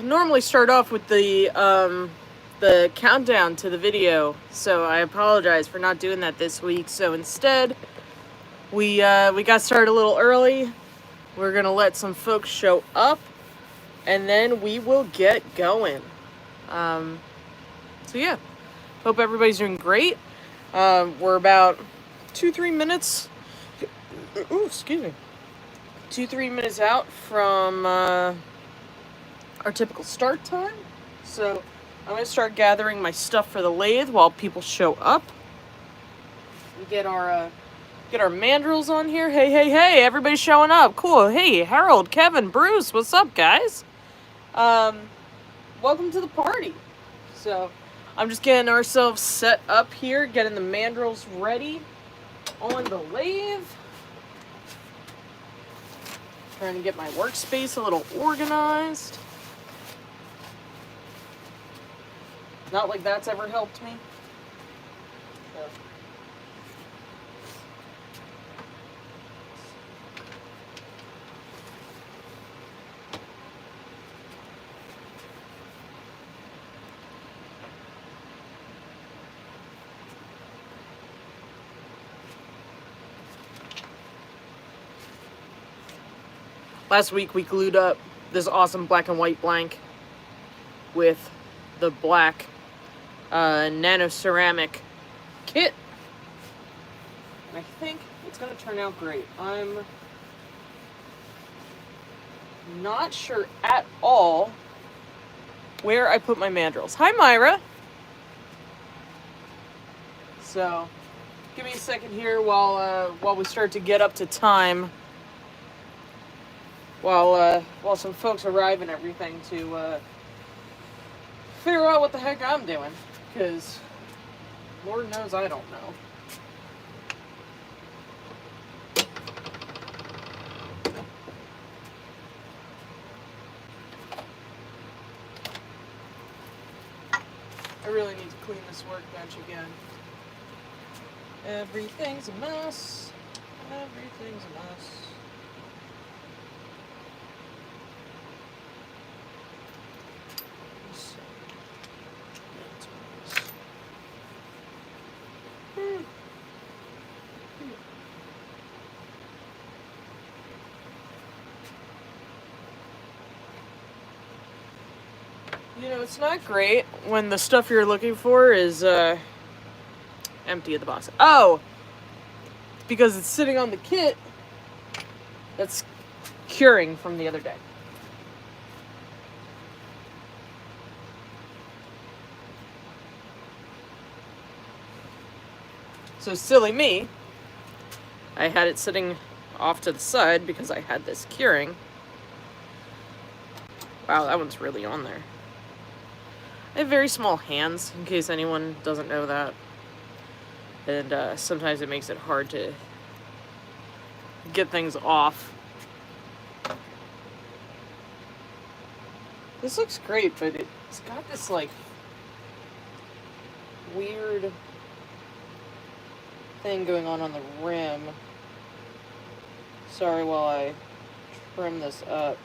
normally start off with the countdown to the video, so I apologize for not doing that this week. So instead, we got started a little early. We're gonna let some folks show up, and then we will get going. So yeah, hope everybody's doing great. We're about 2-3 minutes. Ooh, excuse me. 2-3 minutes out from our typical start time. So I'm gonna start gathering my stuff for the lathe while people show up. We get our mandrels on here. Hey, everybody's showing up. Cool. Hey, Harold, Kevin, Bruce, what's up, guys? Welcome to the party. So I'm just getting ourselves set up here, getting the mandrels ready on the lathe. Trying to get my workspace a little organized. Not like that's ever helped me. So. Last week we glued up this awesome black and white blank with the black nano ceramic kit. And I think it's going to turn out great. I'm not sure at all where I put my mandrels. Hi, Myra. So give me a second here while we start to get up to time. While some folks arrive and everything to figure out what the heck I'm doing, because Lord knows I don't know. I really need to clean this workbench again. Everything's a mess. Everything's a mess. You know, it's not great when the stuff you're looking for is empty at the box. Oh! It's because it's sitting on the kit that's curing from the other day. So silly me, I had it sitting off to the side because I had this curing. Wow, that one's really on there. I have very small hands, in case anyone doesn't know that. And sometimes it makes it hard to get things off. This looks great, but it's got this, like, weird thing going on the rim. Sorry while I trim this up.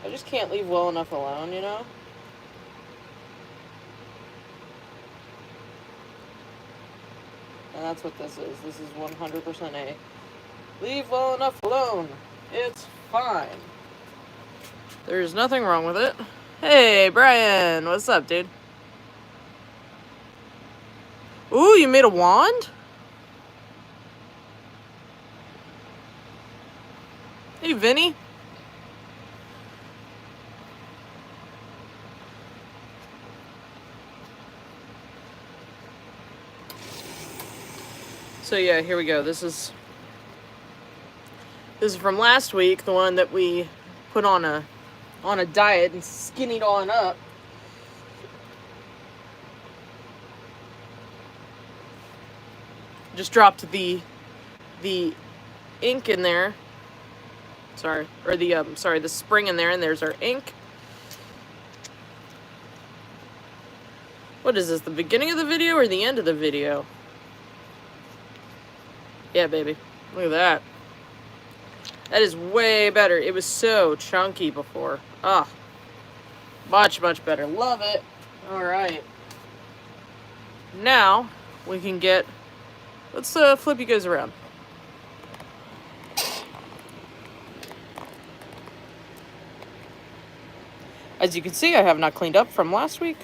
I just can't leave well enough alone, you know? And that's what this is. This is 100% a leave well enough alone. It's fine. There's nothing wrong with it. Hey, Brian. What's up, dude? Ooh, you made a wand? Hey, Vinny. So yeah, here we go. This is from last week, the one that we put on a diet and skinnied on up. Just dropped the ink in there. The spring in there, and there's our ink. What is this, the beginning of the video or the end of the video? Yeah, baby. Look at that. That is way better. It was so chunky before. Ah, much, much better. Love it. All right. Now we can get... Let's flip you guys around. As you can see, I have not cleaned up from last week.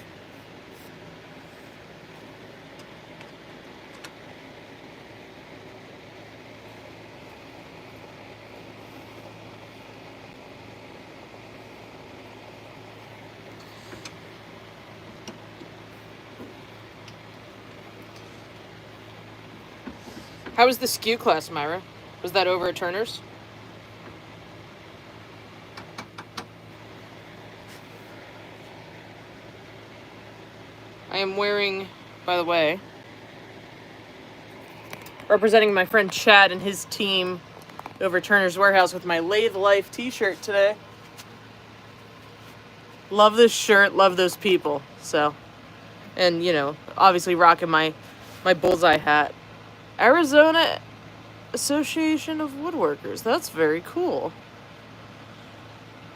How was the skew class, Myra? Was that over at Turner's? I am wearing, by the way, representing my friend Chad and his team over at Turner's Warehouse with my Lathe Life t-shirt today. Love this shirt, love those people. So, and you know, obviously rocking my bullseye hat. Arizona Association of Woodworkers. That's very cool.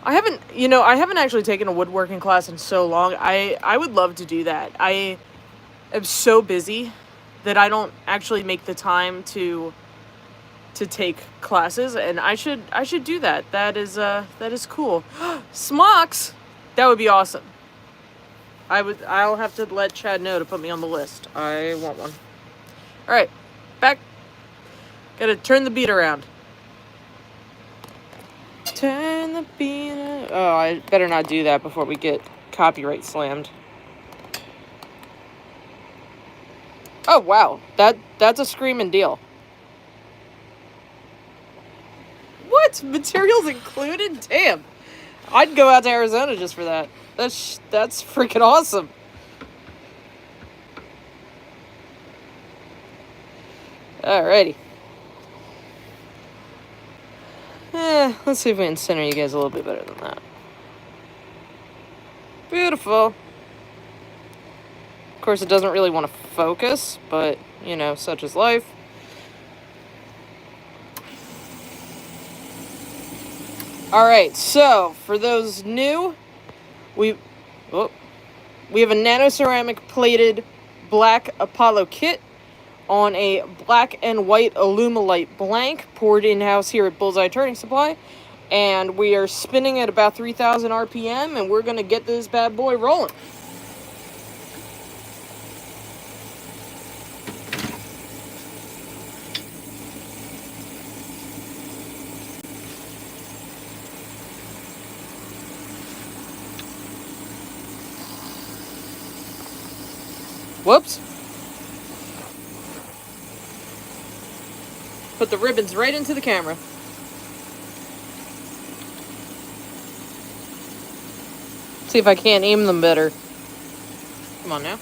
I haven't actually taken a woodworking class in so long. I would love to do that. I am so busy that I don't actually make the time to take classes, and I should do that. That is cool. Smocks. That would be awesome. I'll have to let Chad know to put me on the list. I want one. All right. Back. Gotta turn the beat around. Turn the beat around. Oh, I better not do that before we get copyright slammed. Oh, wow. That's a screaming deal. What? Materials included? Damn. I'd go out to Arizona just for that. That's freaking awesome. Alrighty. Let's see if we can center you guys a little bit better than that. Beautiful. Of course, it doesn't really want to focus, but, you know, such is life. Alright, so, for those new, we have a nano-ceramic plated black Apollo kit on a black and white Alumilite blank poured in-house here at Bullseye Turning Supply. And we are spinning at about 3,000 RPM, and we're going to get this bad boy rolling. Whoops. Put the ribbons right into the camera. See if I can't aim them better. Come on now.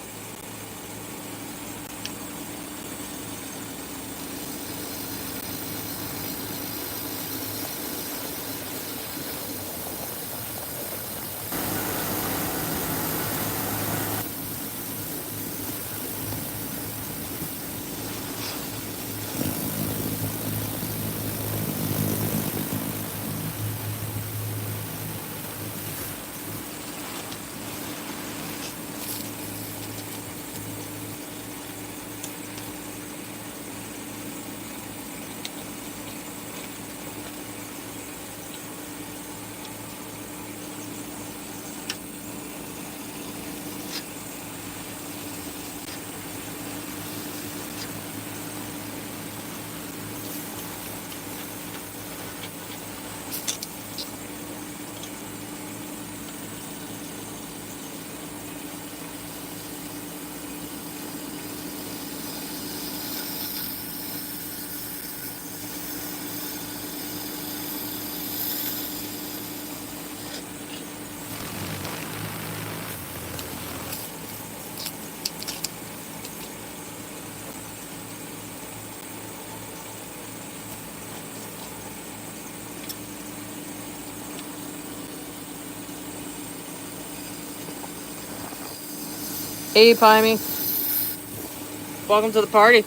Hey, Pimey. Welcome to the party.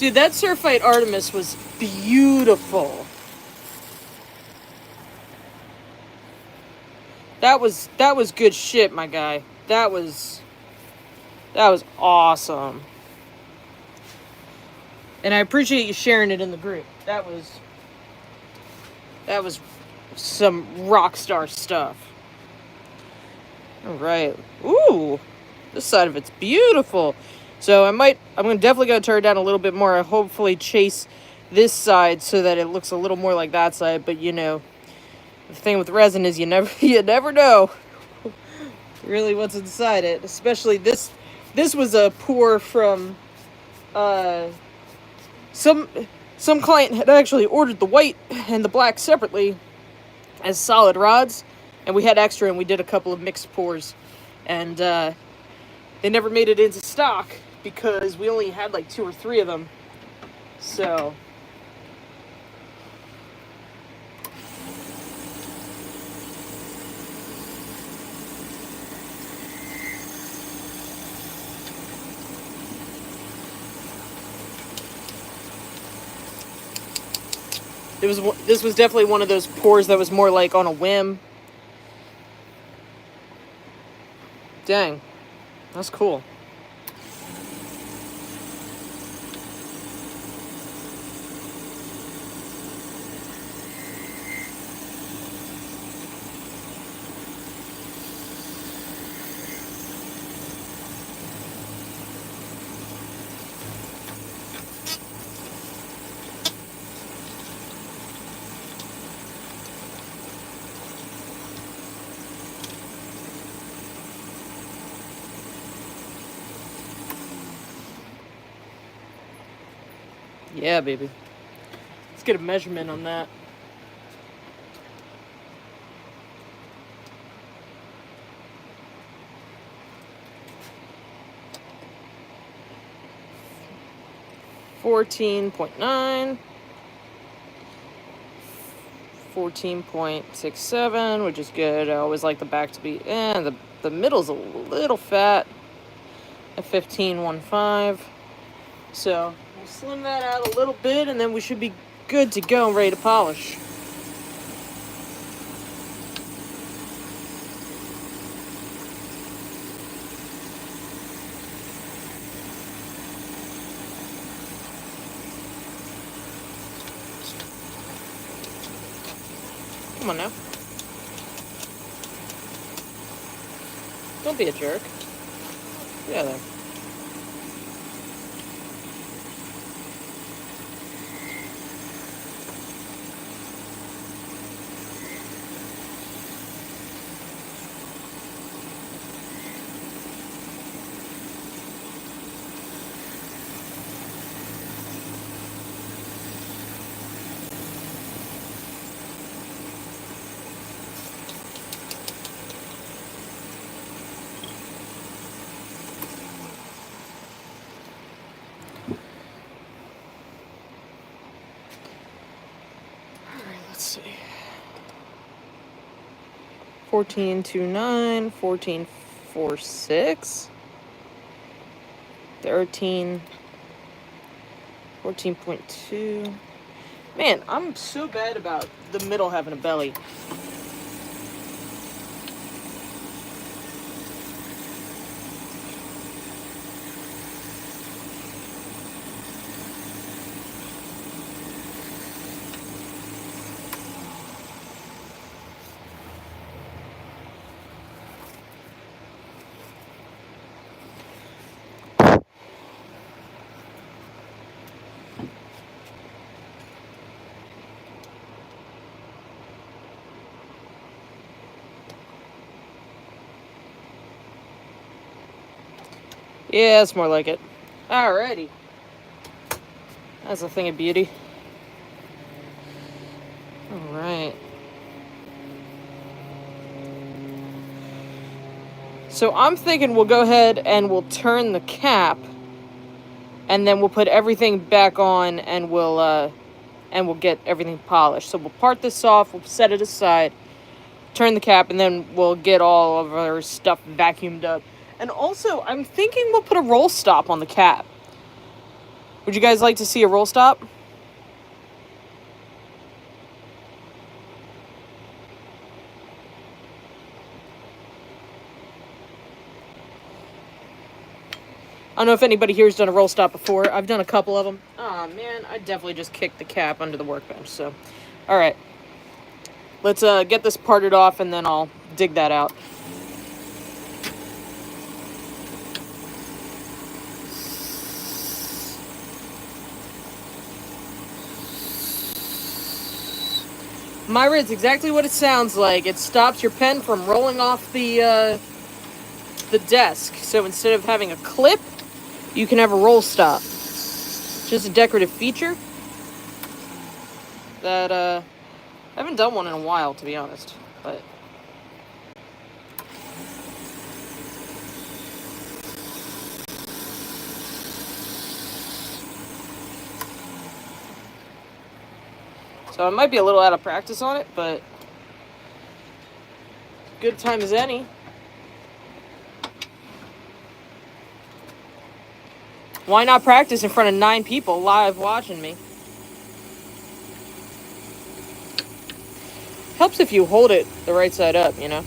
Dude, that Surfite Artemis was beautiful. That was good shit, my guy. That was awesome. And I appreciate you sharing it in the group. That was some rock star stuff. All right. Ooh, this side of it's beautiful. So I'm definitely gonna turn it down a little bit more. I hopefully chase this side so that it looks a little more like that side. But you know, the thing with resin is you never know really what's inside it. Especially this was a pour from some client had actually ordered the white and the black separately as solid rods, and we had extra, and we did a couple of mixed pours, and they never made it into stock because we only had like 2 or 3 of them. So this was definitely one of those pours that was more like on a whim. Dang, that's cool. Yeah, baby. Let's get a measurement on that. $14.9, 14.67, which is good. I always like the back to be, and the middle's a little fat at 15.15. So we'll slim that out a little bit, and then we should be good to go and ready to polish. Come on now. Don't be a jerk. Yeah, there. Let's see. 14.29, 14.46, 14.2. Man, I'm so bad about the middle having a belly. Yeah, that's more like it. Alrighty. That's a thing of beauty. Alright. So I'm thinking we'll go ahead and we'll turn the cap, and then we'll put everything back on, and we'll get everything polished. So we'll part this off, we'll set it aside, turn the cap, and then we'll get all of our stuff vacuumed up. And also, I'm thinking we'll put a roll stop on the cap. Would you guys like to see a roll stop? I don't know if anybody here has done a roll stop before. I've done a couple of them. Oh man, I definitely just kicked the cap under the workbench. So, all right, let's get this parted off, and then I'll dig that out. Myra, it's exactly what it sounds like. It stops your pen from rolling off the desk. So instead of having a clip, you can have a roll stop. Just a decorative feature that I haven't done one in a while, to be honest. But so I might be a little out of practice on it, but good time as any. Why not practice in front of 9 people live watching me? Helps if you hold it the right side up, you know?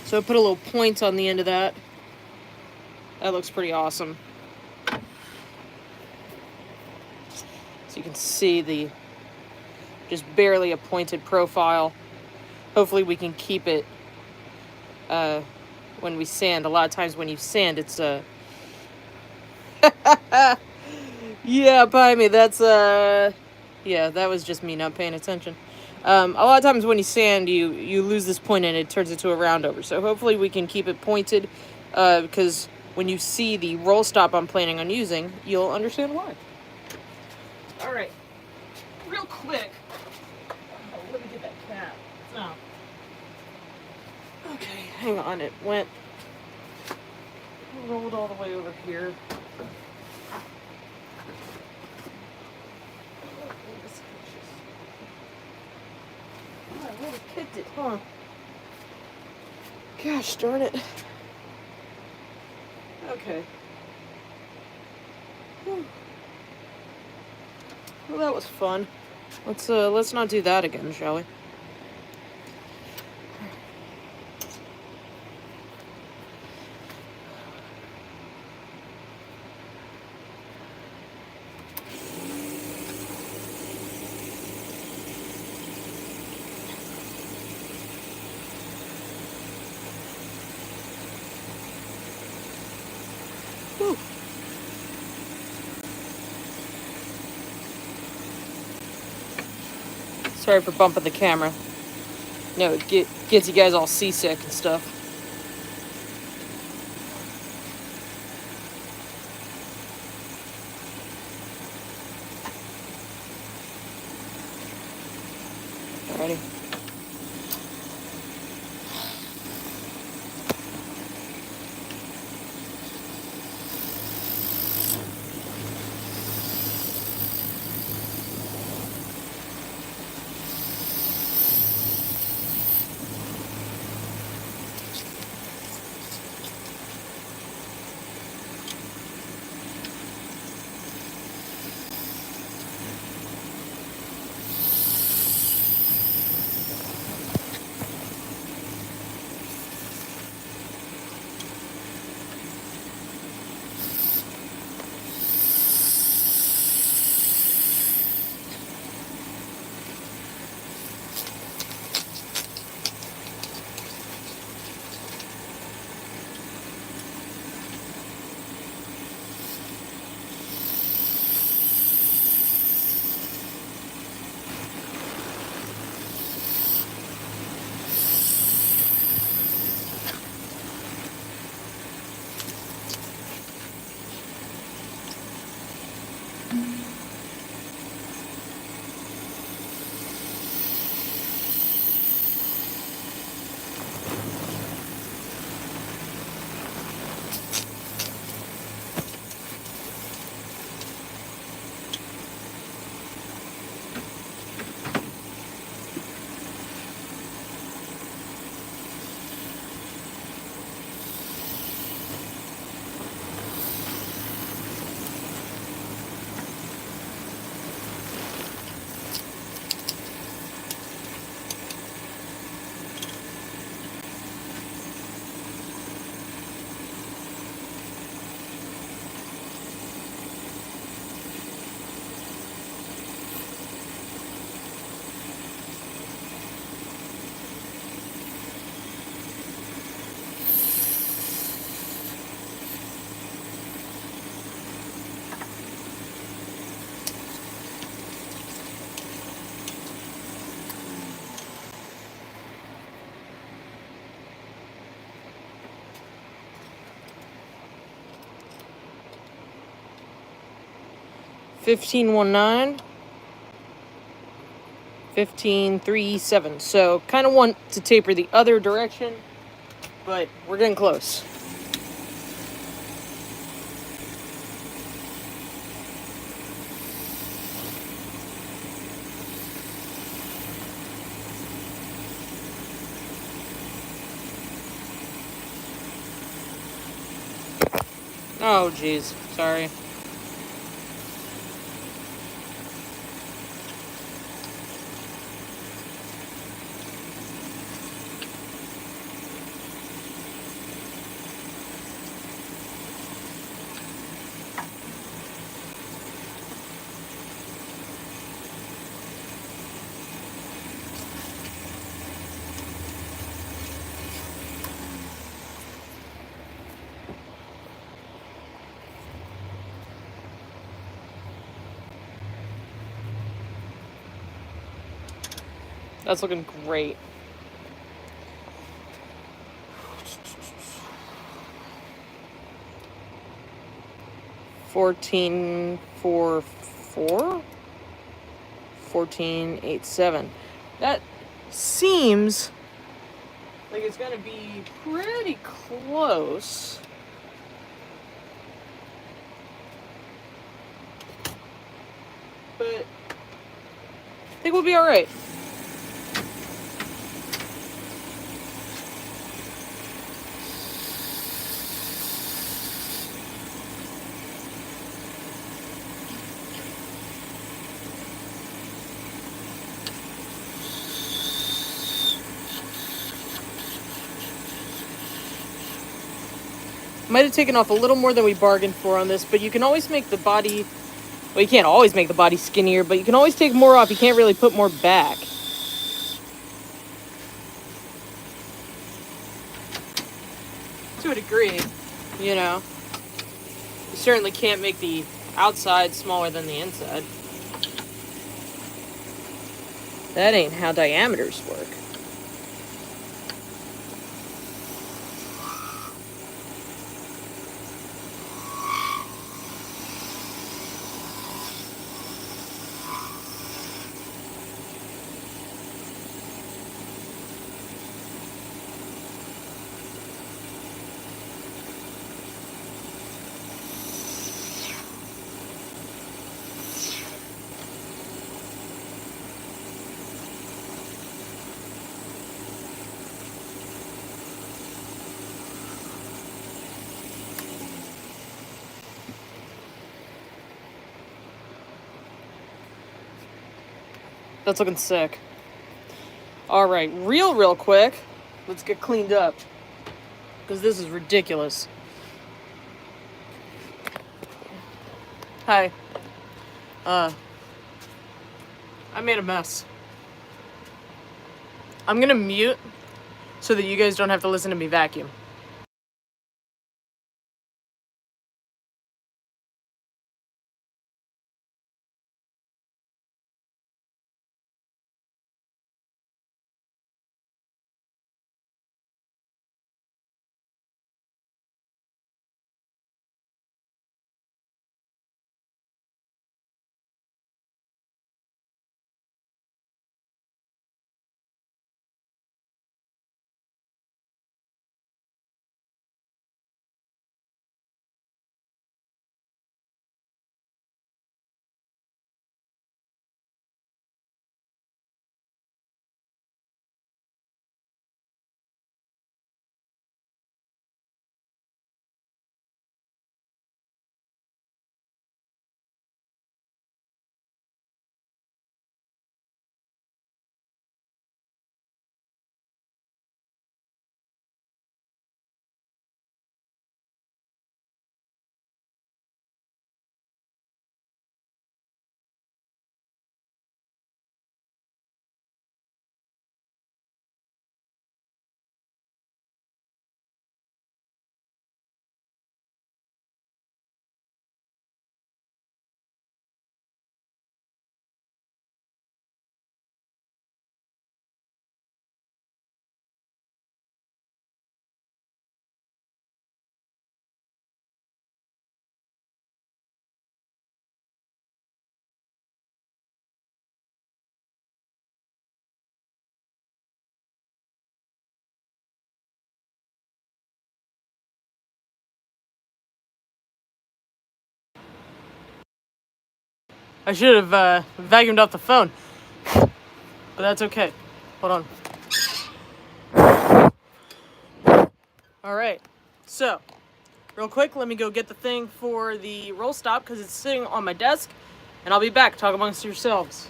So I put a little point on the end of that. That looks pretty awesome. So you can see the just barely a pointed profile. Hopefully we can keep it when we sand. A lot of times when you sand, it's yeah, by me. That's yeah, that was just me not paying attention. A lot of times when you sand, you lose this point and it turns into a round over. So hopefully we can keep it pointed, because when you see the roll stop I'm planning on using, you'll understand why. All right, real quick. Oh, let me get that cap. Oh. Okay, hang on. It rolled all the way over here. I really kicked it, huh? Gosh darn it. Okay. Well, that was fun. Let's not do that again, shall we? Whew. Sorry for bumping the camera. No, it gets you guys all seasick and stuff. Alrighty. 1519, 1537. So kind of want to taper the other direction, but we're getting close. Oh, geez. Sorry. That's looking great. $14.44, $14.87. That seems like it's gonna be pretty close. But I think we'll be all right. Might have taken off a little more than we bargained for on this, but you can always make the body... Well, you can't always make the body skinnier, but you can always take more off. You can't really put more back. To a degree, you know. You certainly can't make the outside smaller than the inside. That ain't how diameters work. That's looking sick. Alright, real quick, let's get cleaned up. Because this is ridiculous. Hi. I made a mess. I'm gonna mute so that you guys don't have to listen to me vacuum. I should have vacuumed off the phone. But that's okay. Hold on. Alright. So, real quick, let me go get the thing for the Rollstop because it's sitting on my desk. And I'll be back. Talk amongst yourselves.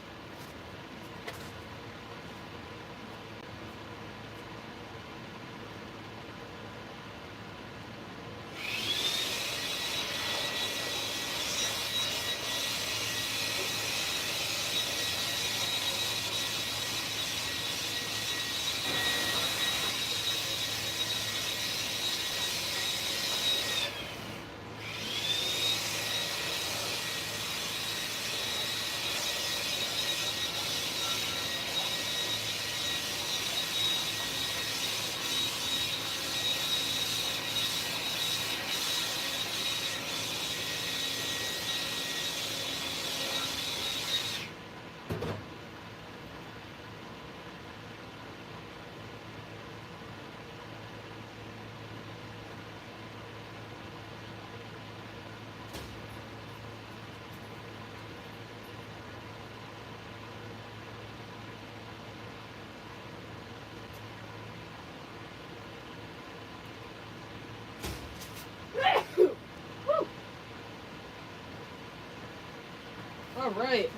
All right.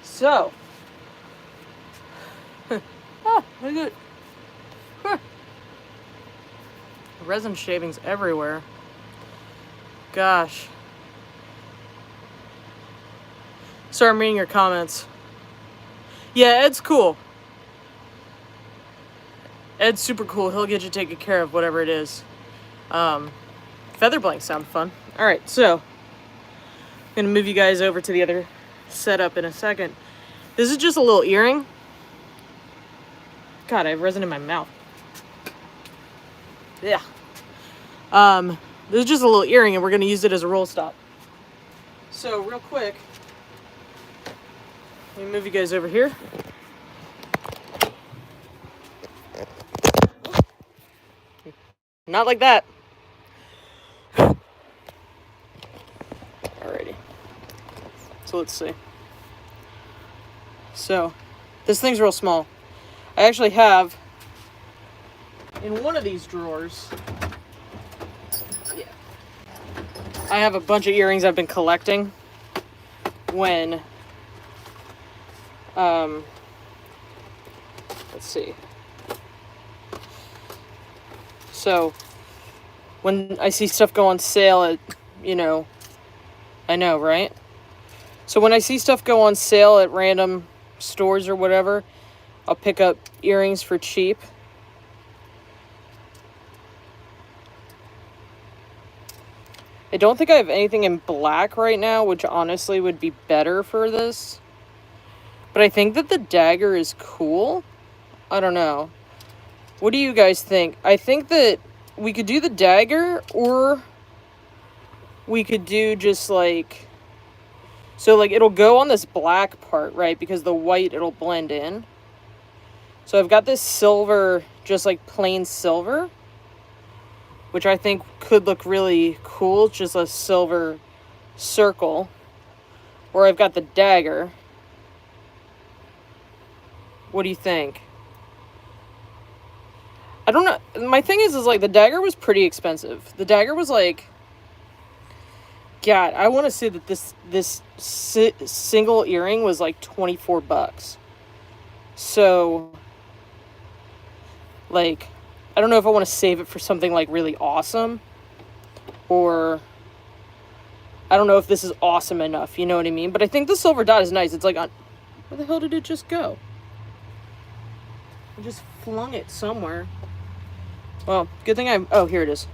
So, look at resin shavings everywhere. Gosh. Sorry, I'm reading your comments. Yeah, Ed's cool. Ed's super cool. He'll get you taken care of, whatever it is. Feather blanks sound fun. Alright, so I'm going to move you guys over to the other setup in a second. This is just a little earring. God, I have resin in my mouth. Yeah. This is just a little earring and we're going to use it as a roll stop. So, real quick, let me move you guys over here. Not like that. Alrighty. So let's see. So, this thing's real small. I actually have, in one of these drawers, yeah, I have a bunch of earrings I've been collecting when, let's see. So, when I see stuff go on sale at, you know, I know, right? So when I see stuff go on sale at random stores or whatever, I'll pick up earrings for cheap. I don't think I have anything in black right now, which honestly would be better for this. But I think that the dagger is cool. I don't know. What do you guys think? I think that we could do the dagger, or we could do just like... So, like, it'll go on this black part, right? Because the white, it'll blend in. So I've got this silver, just like plain silver, which I think could look really cool. Just a silver circle. Or I've got the dagger. What do you think? I don't know. My thing is like, the dagger was pretty expensive. The dagger was like... God, I want to say that this single earring was like $24. So, like, I don't know if I want to save it for something like really awesome, or I don't know if this is awesome enough, you know what I mean? But I think the silver dot is nice. It's like, where the hell did it just go? I just flung it somewhere. Well, good thing oh, here it is.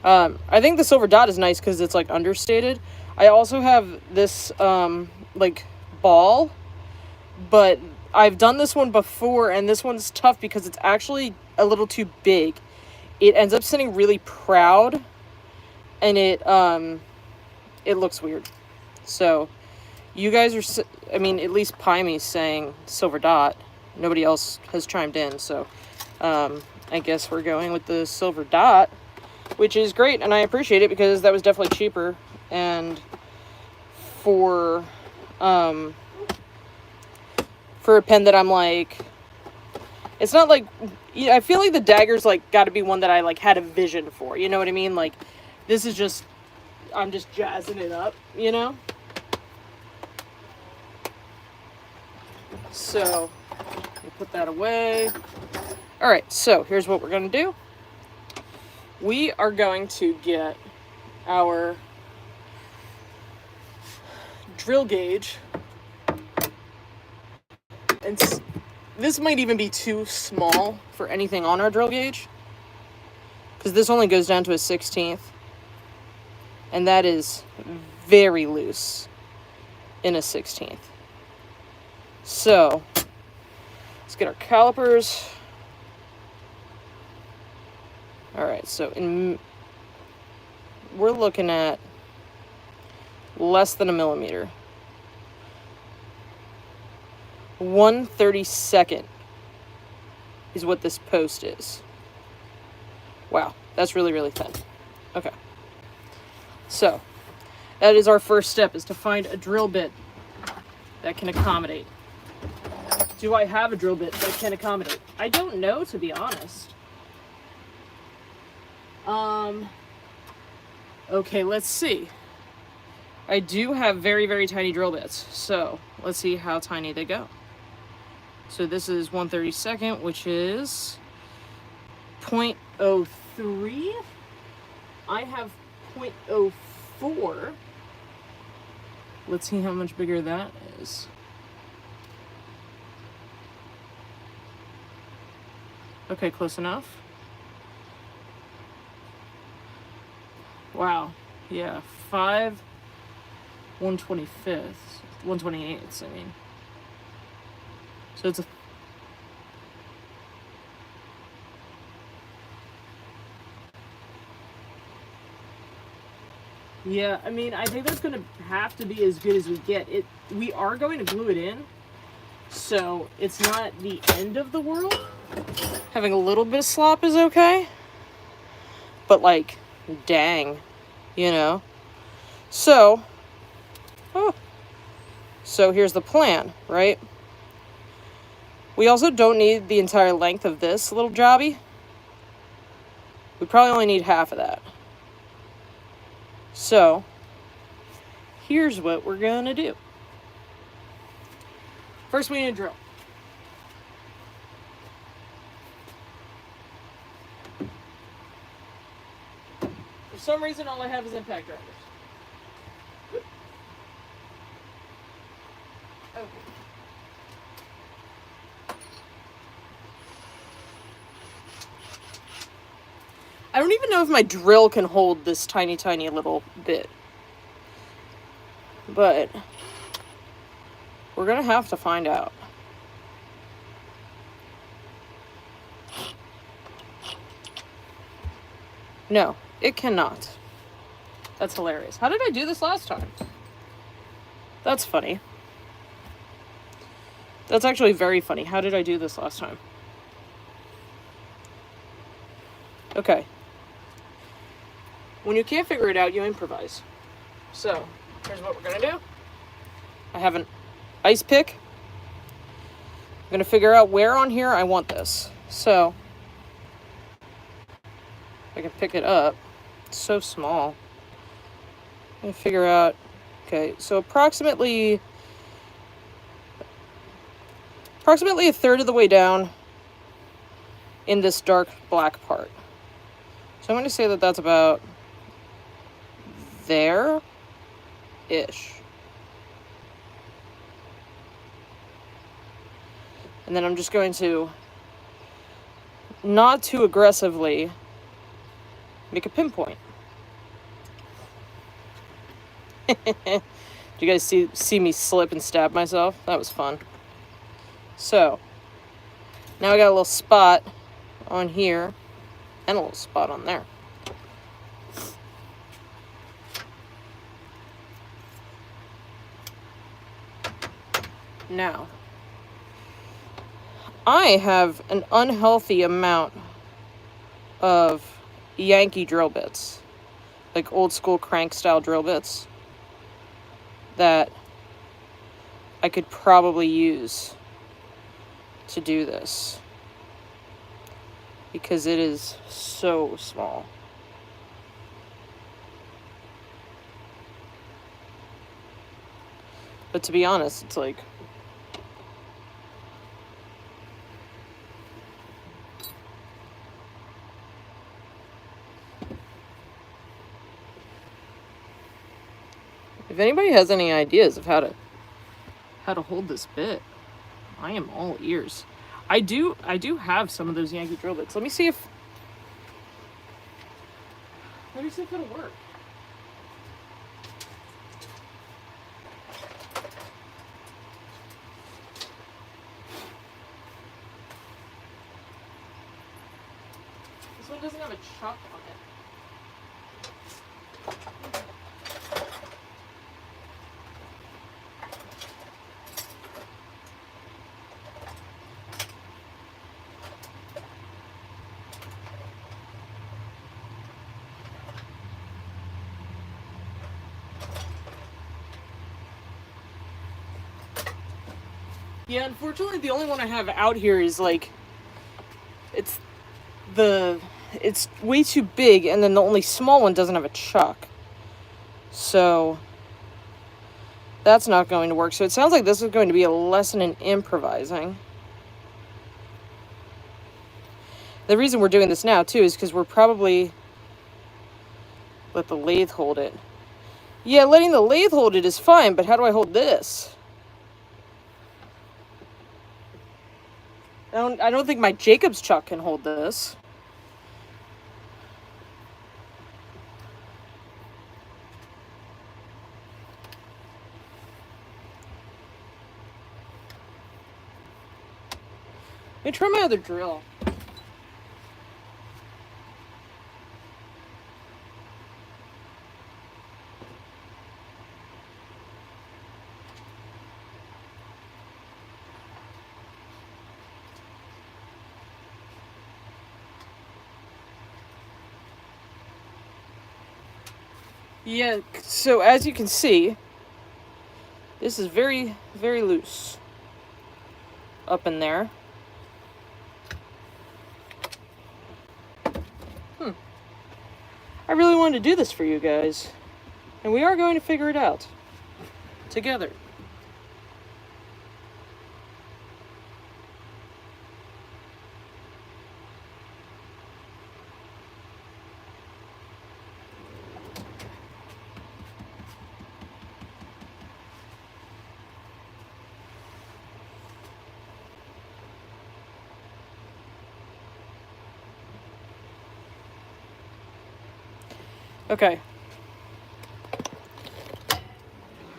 I think the silver dot is nice because it's, like, understated. I also have this, like, ball, but I've done this one before, and this one's tough because it's actually a little too big. It ends up sitting really proud, and it looks weird. So, you guys are, I mean, at least Pime's saying silver dot. Nobody else has chimed in, so, I guess we're going with the silver dot. which is great, and I appreciate it because that was definitely cheaper. And for a pen that I'm like, it's not like, I feel like the dagger's like got to be one that I like had a vision for, you know what I mean? Like, this is just, I'm just jazzing it up, you know? So, we'll put that away. Alright, so here's what we're going to do. We are going to get our drill gauge. And this might even be too small for anything on our drill gauge, because this only goes down to a 16th. And that is very loose in a 16th. So, let's get our calipers. Alright, so we're looking at less than a millimeter. 1/32 is what this post is. Wow, that's really, really thin. Okay. So, that is our first step, is to find a drill bit that can accommodate. Do I have a drill bit that can accommodate? I don't know, to be honest. Okay, let's see. I do have very, very tiny drill bits, so let's see how tiny they go. So this is 1/32, which is 0.03. I have 0.04. Let's see how much bigger that is. Okay, close enough. Wow. Yeah, 1/25, 1/28, I mean. So it's a... Yeah, I mean, I think that's going to have to be as good as we get. We are going to glue it in, so it's not the end of the world. Having a little bit of slop is okay. But, like, dang, you know? So, so here's the plan, right? We also don't need the entire length of this little jobby. We probably only need half of that. So, here's what we're gonna do. First, we need a drill. For some reason, all I have is impact drivers. Okay. I don't even know if my drill can hold this tiny, tiny little bit. But we're gonna have to find out. No, it cannot. That's hilarious. How did I do this last time? That's funny. That's actually very funny. How did I do this last time? Okay. When you can't figure it out, you improvise. So, here's what we're gonna do. I have an ice pick. I'm gonna figure out where on here I want this. So, I can pick it up. It's so small. I'm gonna figure out, okay, so approximately a third of the way down in this dark black part. So I'm going to say that that's about there-ish. And then I'm just going to, not too aggressively, make a pinpoint. Did you guys see me slip and stab myself? That was fun. So, now I got a little spot on here, and a little spot on there. Now, I have an unhealthy amount of Yankee drill bits, like old school crank style drill bits that I could probably use to do this, because it is so small. But to be honest, it's like, if anybody has any ideas of how to hold this bit, I am all ears. I do have some of those Yankee drill bits. Let me see if it'll work. This one doesn't have a chuck on it. Yeah, unfortunately, the only one I have out here is like, it's way too big, and then the only small one doesn't have a chuck. So that's not going to work. So it sounds like this is going to be a lesson in improvising. The reason we're doing this now, too, is because we're probably let the lathe hold it. Yeah, letting the lathe hold it is fine, but how do I hold this? I don't think my Jacob's chuck can hold this. Let me try my other drill. Yeah, so as you can see, this is very, very loose up in there. I really wanted to do this for you guys, and we are going to figure it out together. Okay.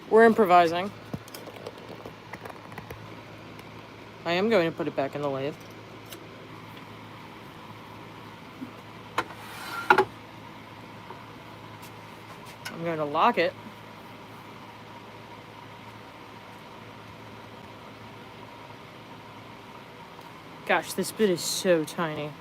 We're improvising. I am going to put it back in the lathe. I'm going to lock it. Gosh, this bit is so tiny.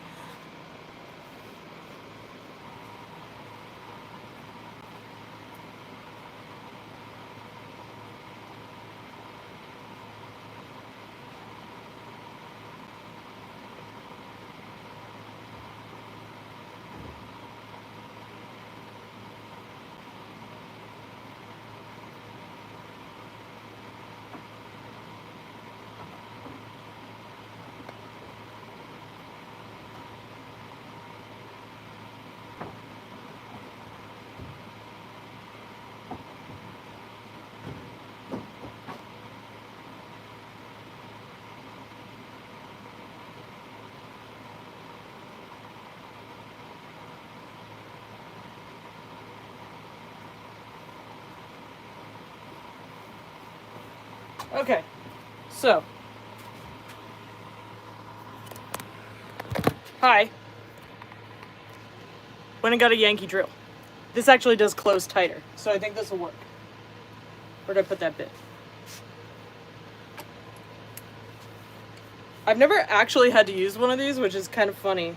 Okay, so. Hi. Went and got a Yankee drill. This actually does close tighter, so I think this will work. Where'd I put that bit? I've never actually had to use one of these, which is kind of funny.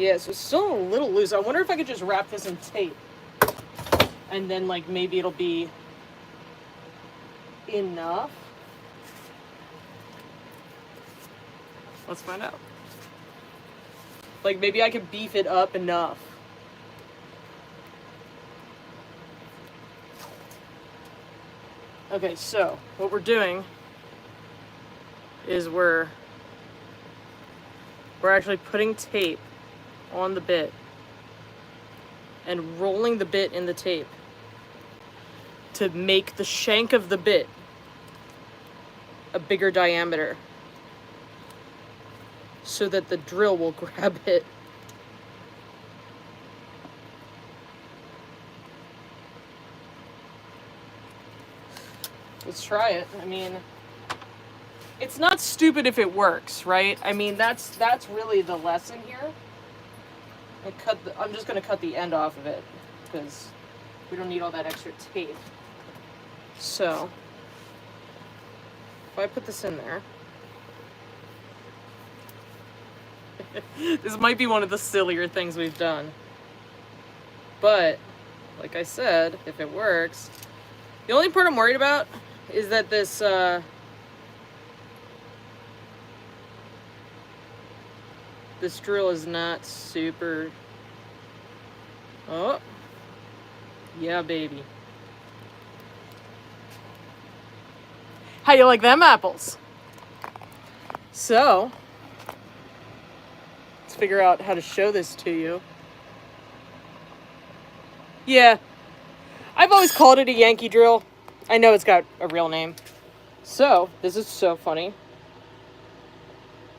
Yeah, so it's still a little loose. I wonder if I could just wrap this in tape. And then, like, maybe it'll be enough. Let's find out. Like, maybe I could beef it up enough. Okay, so what we're doing is we're actually putting tape on the bit and rolling the bit in the tape to make the shank of the bit a bigger diameter so that the drill will grab it. Let's try it. I mean, it's not stupid if it works, right? I mean, that's really the lesson here. I'm just gonna cut the end off of it because we don't need all that extra tape. So, if I put this in there, this might be one of the sillier things we've done. But, like I said, if it works, the only part I'm worried about is that this, this drill is not super... Oh. Yeah, baby. How you like them apples? So, let's figure out how to show this to you. Yeah. I've always called it a Yankee drill. I know it's got a real name. So, this is so funny.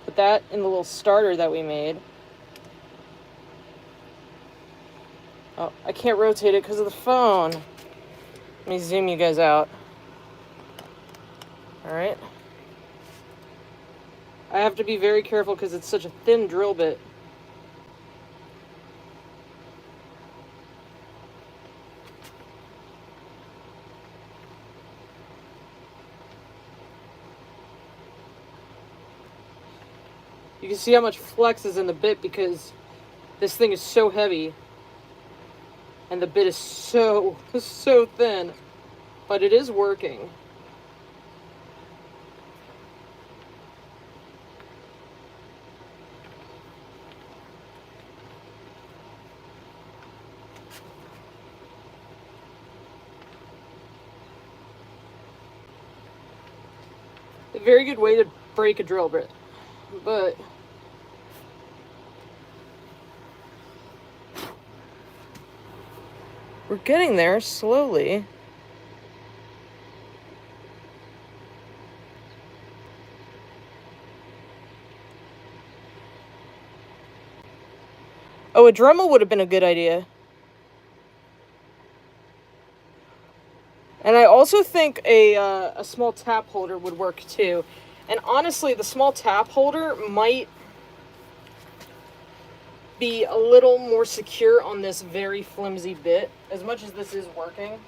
Put that in the little starter that we made. Oh, I can't rotate it because of the phone. Let me zoom you guys out. Alright. I have to be very careful because it's such a thin drill bit. You can see how much flex is in the bit because this thing is so heavy and the bit is so thin, but it is working. A very good way to break a drill bit, but we're getting there slowly. Oh, a Dremel would have been a good idea. And I also think a small tap holder would work too. And honestly, the small tap holder might be a little more secure on this very flimsy bit, as much as this is working.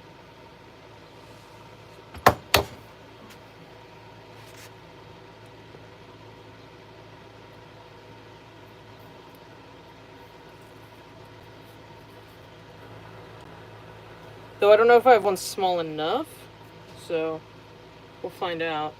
Though I don't know if I have one small enough, so we'll find out.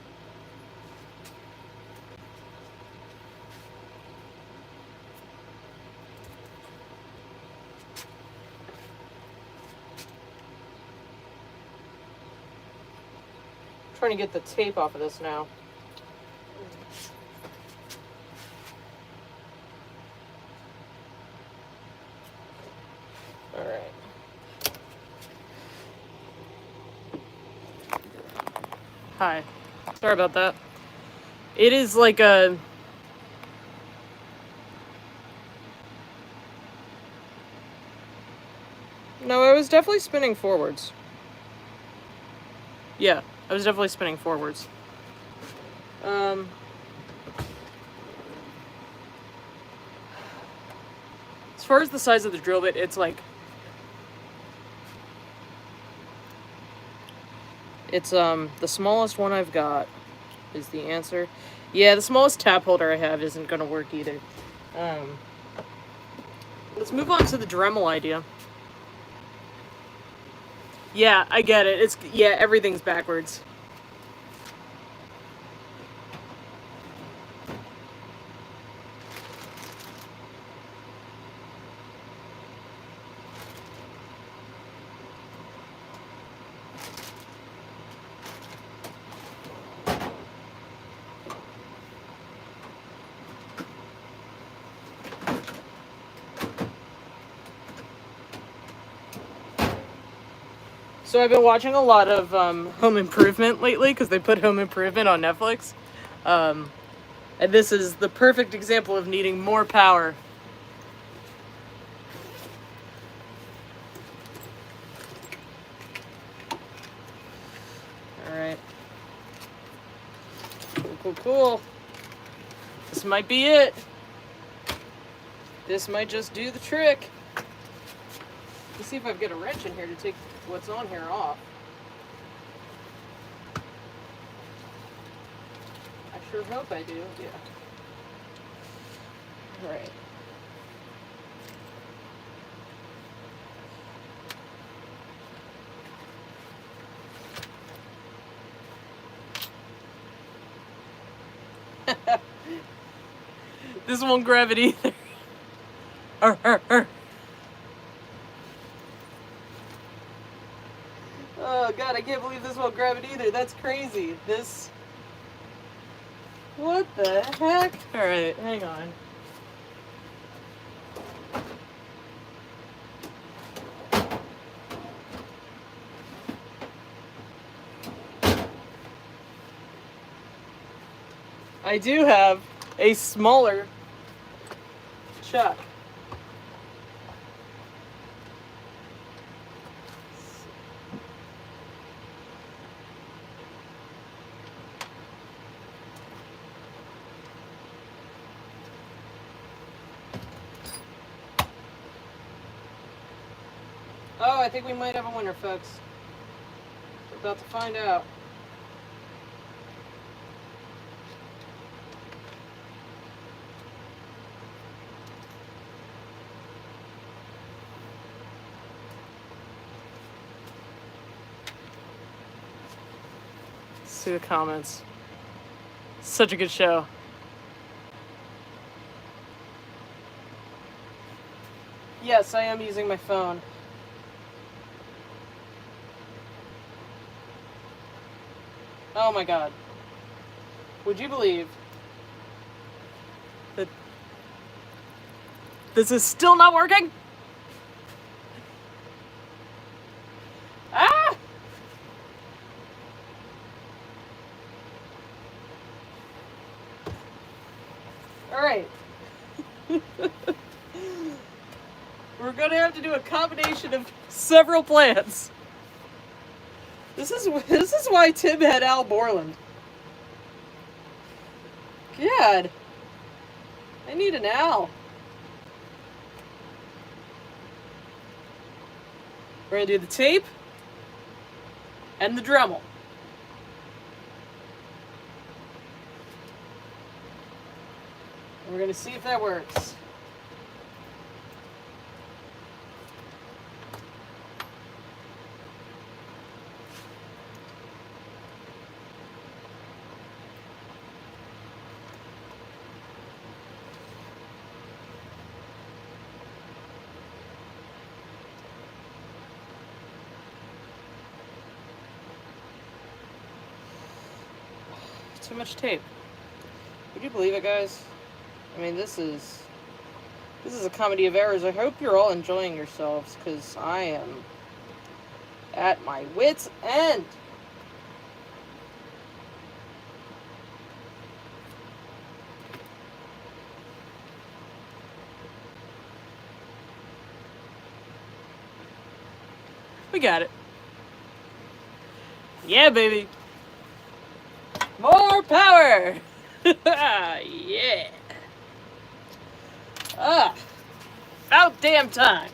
I'm trying to get the tape off of this now. All right. Hi. Sorry about that. It is like a... No, I was definitely spinning forwards. Yeah, I was definitely spinning forwards. As far as the size of the drill bit, it's like... It's, the smallest one I've got is the answer. Yeah, the smallest tap holder I have isn't gonna work either. Let's move on to the Dremel idea. Yeah, I get it. Yeah, everything's backwards. So I've been watching a lot of Home Improvement lately because they put Home Improvement on Netflix. And this is the perfect example of needing more power. Alright. Cool. This might be it. This might just do the trick. Let's see if I can get a wrench in here to take what's on here off. I sure hope I do, yeah. Alright. This won't grab it either. Oh god, I can't believe this won't grab it either. That's crazy. What the heck? Alright, hang on. I do have a smaller chuck. Oh, I think we might have a winner, folks. We're about to find out. See the comments. Such a good show. Yes, I am using my phone. Oh my god. Would you believe that this is still not working? Ah! Alright. We're gonna have to do a combination of several plans. This is why Tim had Al Borland. God. I need an Al. We're gonna do the tape and the Dremel. And we're gonna see if that works. Too much tape. Would you believe it, guys? I mean, this is a comedy of errors. I hope you're all enjoying yourselves, because I am at my wit's end. We got it. Yeah, baby. More power! Yeah. About damn time.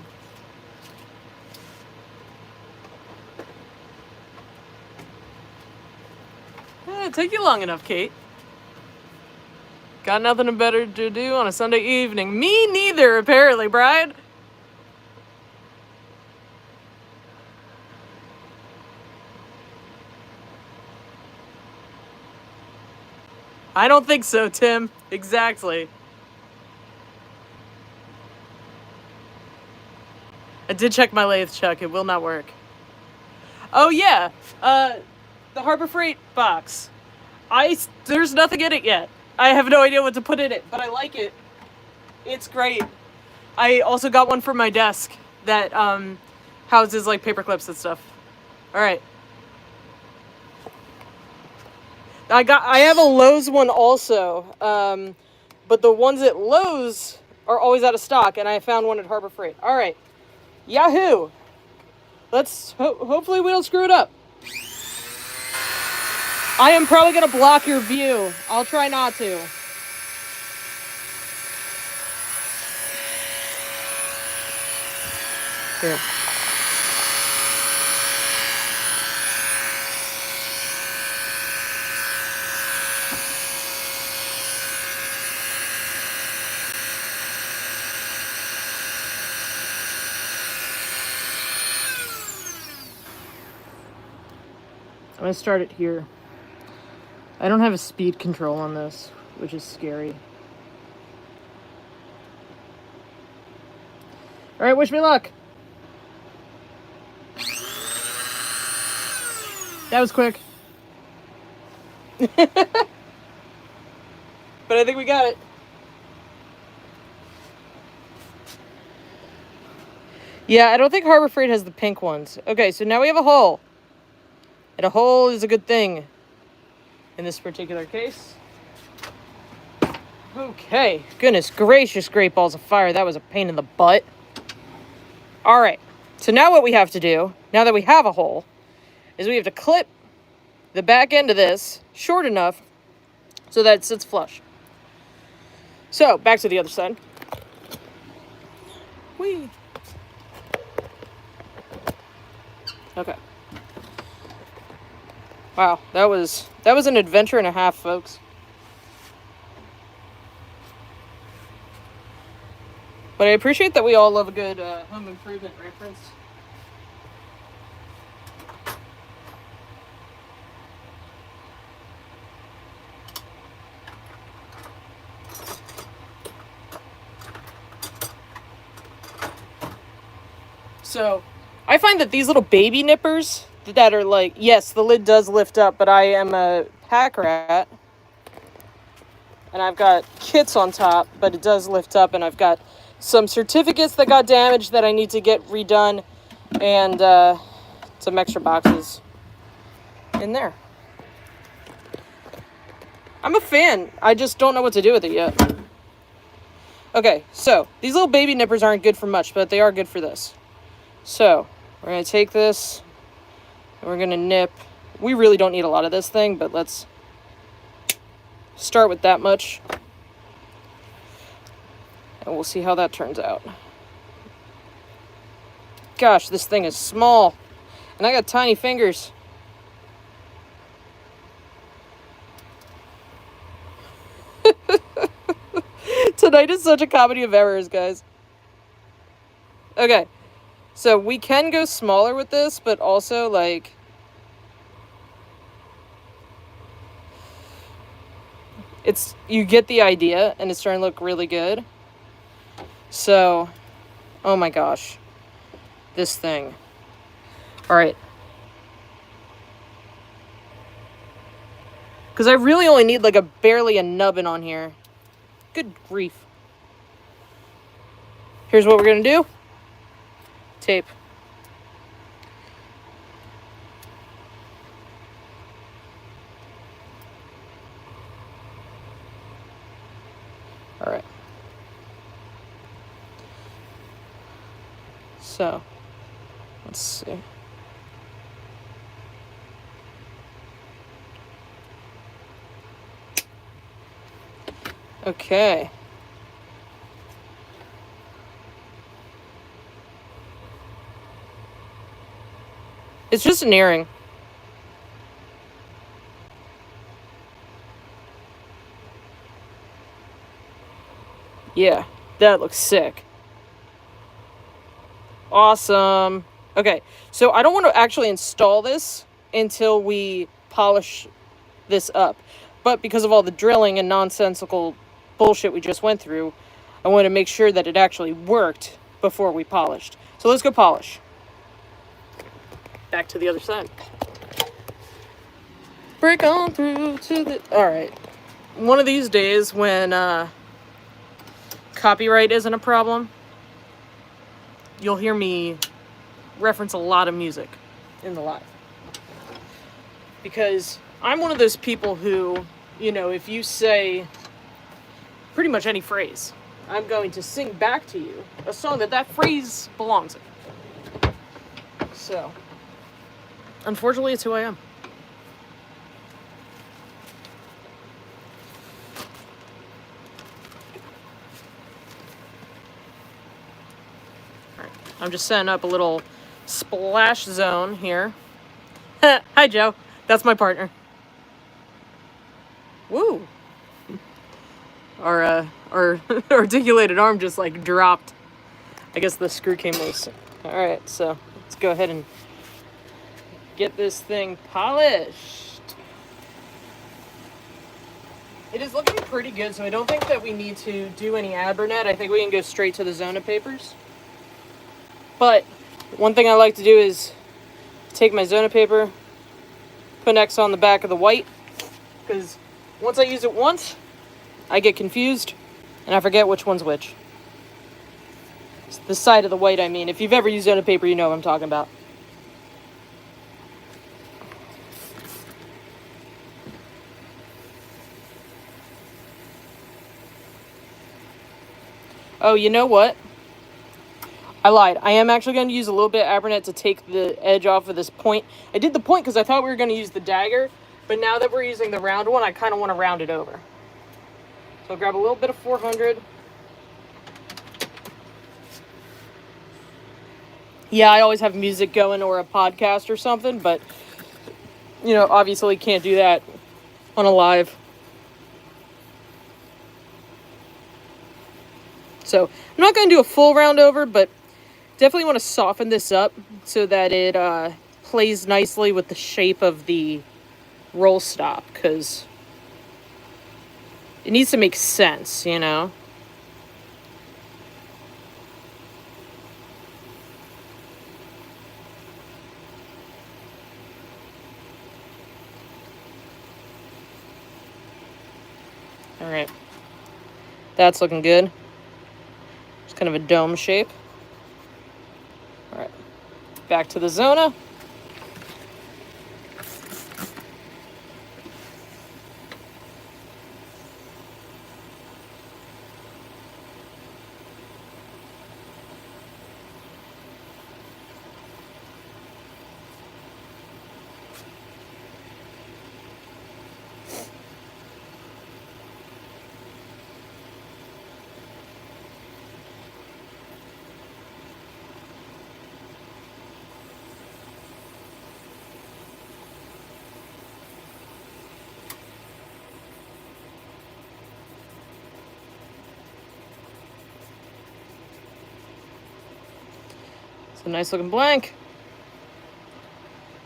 It took you long enough, Kate. Got nothing better to do on a Sunday evening. Me neither, apparently, Brian. I don't think so, Tim. Exactly. I did check my lathe, Chuck. It will not work. Oh, yeah. The Harbor Freight box. There's nothing in it yet. I have no idea what to put in it, but I like it. It's great. I also got one for my desk that houses like paper clips and stuff. All right. I have a Lowe's one also, but the ones at Lowe's are always out of stock, and I found one at Harbor Freight. All right, Yahoo! Let's hopefully we don't screw it up. I am probably gonna block your view. I'll try not to. Here. I'm gonna start it here. I don't have a speed control on this, which is scary. All right, wish me luck. That was quick. But I think we got it. Yeah, I don't think Harbor Freight has the pink ones. Okay, so now we have a hole. And a hole is a good thing in this particular case. Okay, goodness gracious, great balls of fire. That was a pain in the butt. All right, so now what we have to do, now that we have a hole, is we have to clip the back end of this short enough so that it sits flush. So, back to the other side. Whee! Okay. Wow, that was an adventure and a half, folks. But I appreciate that we all love a good home improvement reference. So, I find that these little baby nippers that are like, yes, the lid does lift up, but I am a pack rat. And I've got kits on top, but it does lift up, and I've got some certificates that got damaged that I need to get redone, and some extra boxes in there. I'm a fan. I just don't know what to do with it yet. Okay, so these little baby nippers aren't good for much, but they are good for this. So we're going to take this, and we're going to nip. We really don't need a lot of this thing, but let's start with that much. And we'll see how that turns out. Gosh, this thing is small. And I got tiny fingers. Tonight is such a comedy of errors, guys. Okay. So we can go smaller with this, but also, like, you get the idea, and it's starting to look really good. So, oh my gosh. This thing. Alright. Because I really only need, like, barely a nubbin on here. Good grief. Here's what we're going to do. Tape. Alright. So, let's see. Okay. It's just an earring. Yeah, that looks sick. Awesome. Okay, so I don't want to actually install this until we polish this up. But because of all the drilling and nonsensical bullshit we just went through, I wanted to make sure that it actually worked before we polished. So let's go polish. Back to the other side. Break on through to the... Alright. One of these days when copyright isn't a problem, you'll hear me reference a lot of music in the live. Because I'm one of those people who, you know, if you say pretty much any phrase, I'm going to sing back to you a song that phrase belongs in. So, unfortunately, it's who I am. Alright, I'm just setting up a little splash zone here. Hi, Joe. That's my partner. Woo! Our articulated arm just like dropped. I guess the screw came loose. Alright, so let's go ahead and get this thing polished. It is looking pretty good, so I don't think that we need to do any Abernet. I think we can go straight to the Zona papers. But one thing I like to do is take my Zona paper, put X on the back of the white, because once I use it once, I get confused, and I forget which one's which. It's the side of the white, I mean. If you've ever used Zona paper, you know what I'm talking about. Oh, you know what? I lied. I am actually going to use a little bit of Abernet to take the edge off of this point. I did the point because I thought we were going to use the dagger, but now that we're using the round one, I kind of want to round it over. So I'll grab a little bit of 400. Yeah, I always have music going or a podcast or something, but, you know, obviously can't do that on a live. So I'm not going to do a full round over, but definitely want to soften this up so that it plays nicely with the shape of the roll stop, because it needs to make sense, you know? Alright. That's looking good. It's kind of a dome shape. Alright. Back to the Zona. It's a nice looking blank.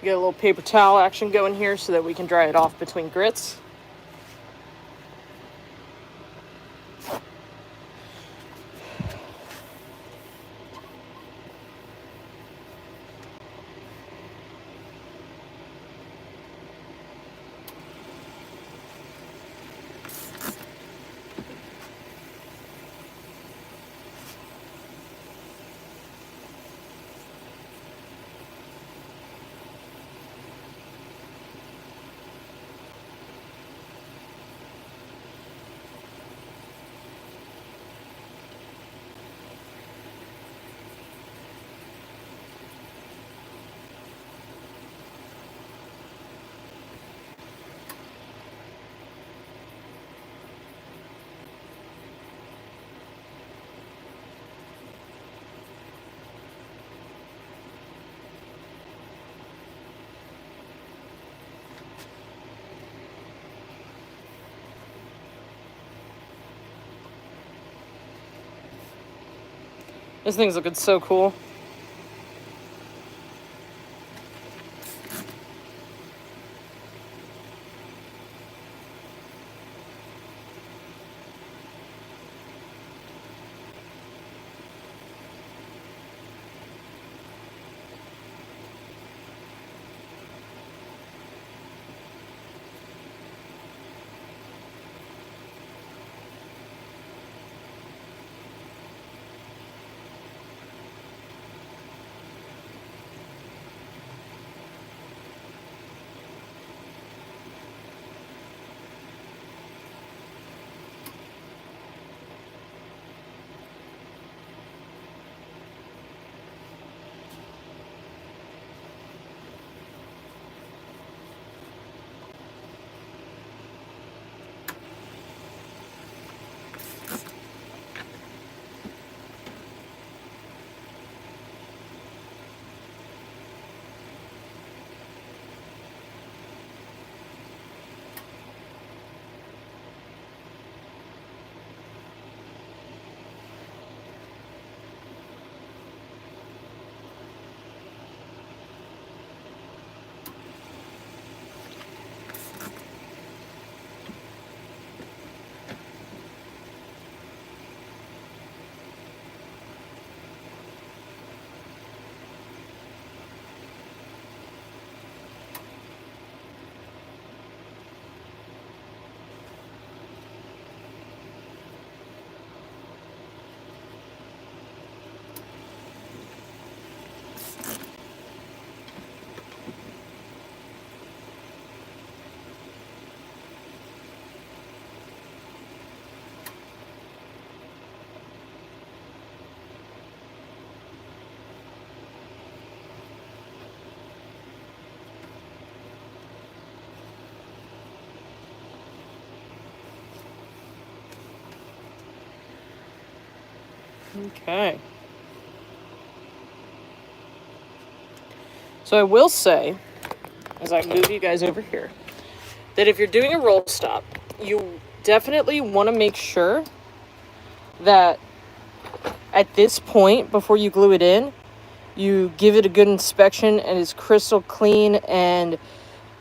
Get a little paper towel action going here so that we can dry it off between grits. This thing's looking so cool. Okay. So I will say, as I move you guys over here, that if you're doing a roll stop, you definitely want to make sure that at this point, before you glue it in, you give it a good inspection and it's crystal clean and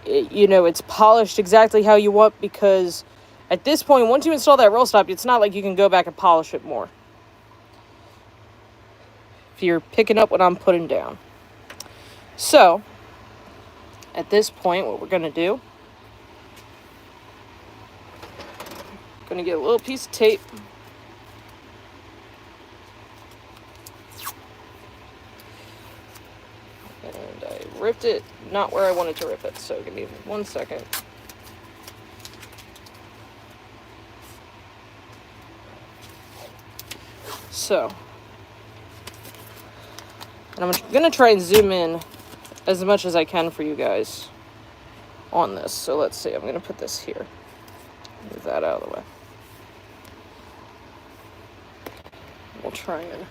it's polished exactly how you want, because at this point, once you install that roll stop, it's not like you can go back and polish it more. If you're picking up what I'm putting down. So, at this point, what we're going to do, going to get a little piece of tape. And I ripped it not where I wanted to rip it, so give me 1 second. So, and I'm going to try and zoom in as much as I can for you guys on this. So let's see, I'm going to put this here. Move that out of the way. We'll try and...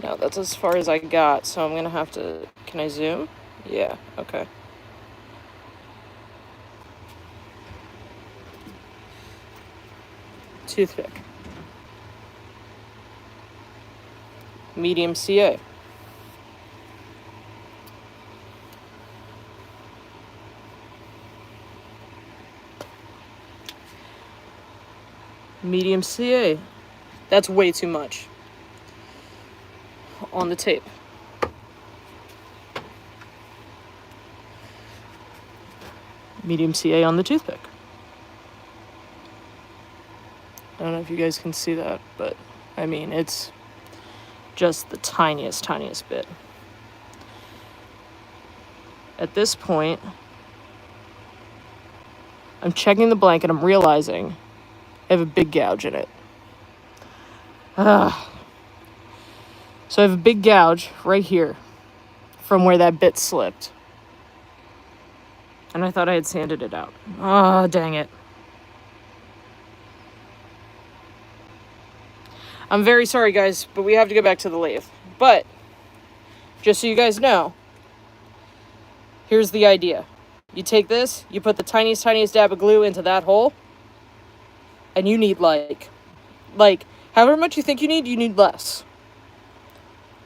No, that's as far as I got, so I'm going to have to... Can I zoom? Yeah, okay. Toothpick. Medium CA. Medium CA. That's way too much on the tape. Medium CA on the toothpick. I don't know if you guys can see that, but I mean, it's just the tiniest bit. At this point, I'm checking the blanket, I'm realizing I have a big gouge in it. So I have a big gouge right here from where that bit slipped. And I thought I had sanded it out. Oh, dang it. I'm very sorry, guys, but we have to go back to the lathe. But, just so you guys know, here's the idea. You take this, you put the tiniest dab of glue into that hole, and you need like, however much you think you need less.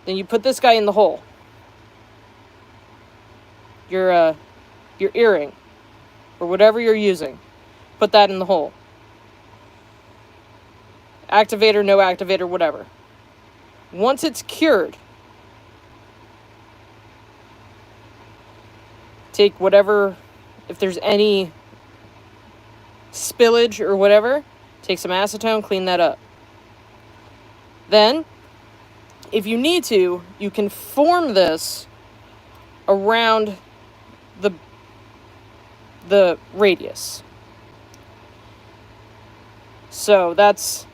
Then you put this guy in the hole. Your earring, or whatever you're using, put that in the hole. Activator, no activator, whatever. Once it's cured, take whatever, if there's any spillage or whatever, take some acetone, clean that up. Then, if you need to, you can form this around the radius. So that's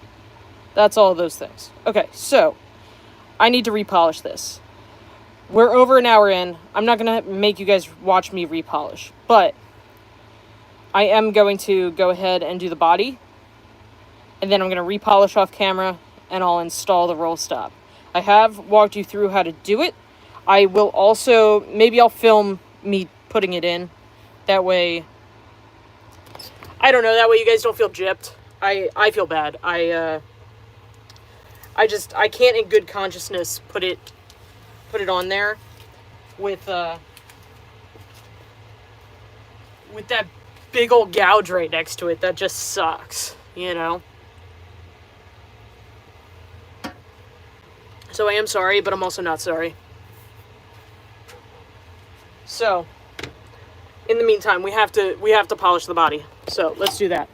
all of those things. Okay, so I need to repolish this. We're over an hour in. I'm not going to make you guys watch me repolish, but I am going to go ahead and do the body, and then I'm going to repolish off camera, and I'll install the roll stop. I have walked you through how to do it. I will also, maybe I'll film me putting it in. That way, I don't know, that way you guys don't feel gypped. I feel bad. I can't in good consciousness put it on there with that big old gouge right next to it. That just sucks, you know? So I am sorry, but I'm also not sorry. So, in the meantime, we have to polish the body. So let's do that.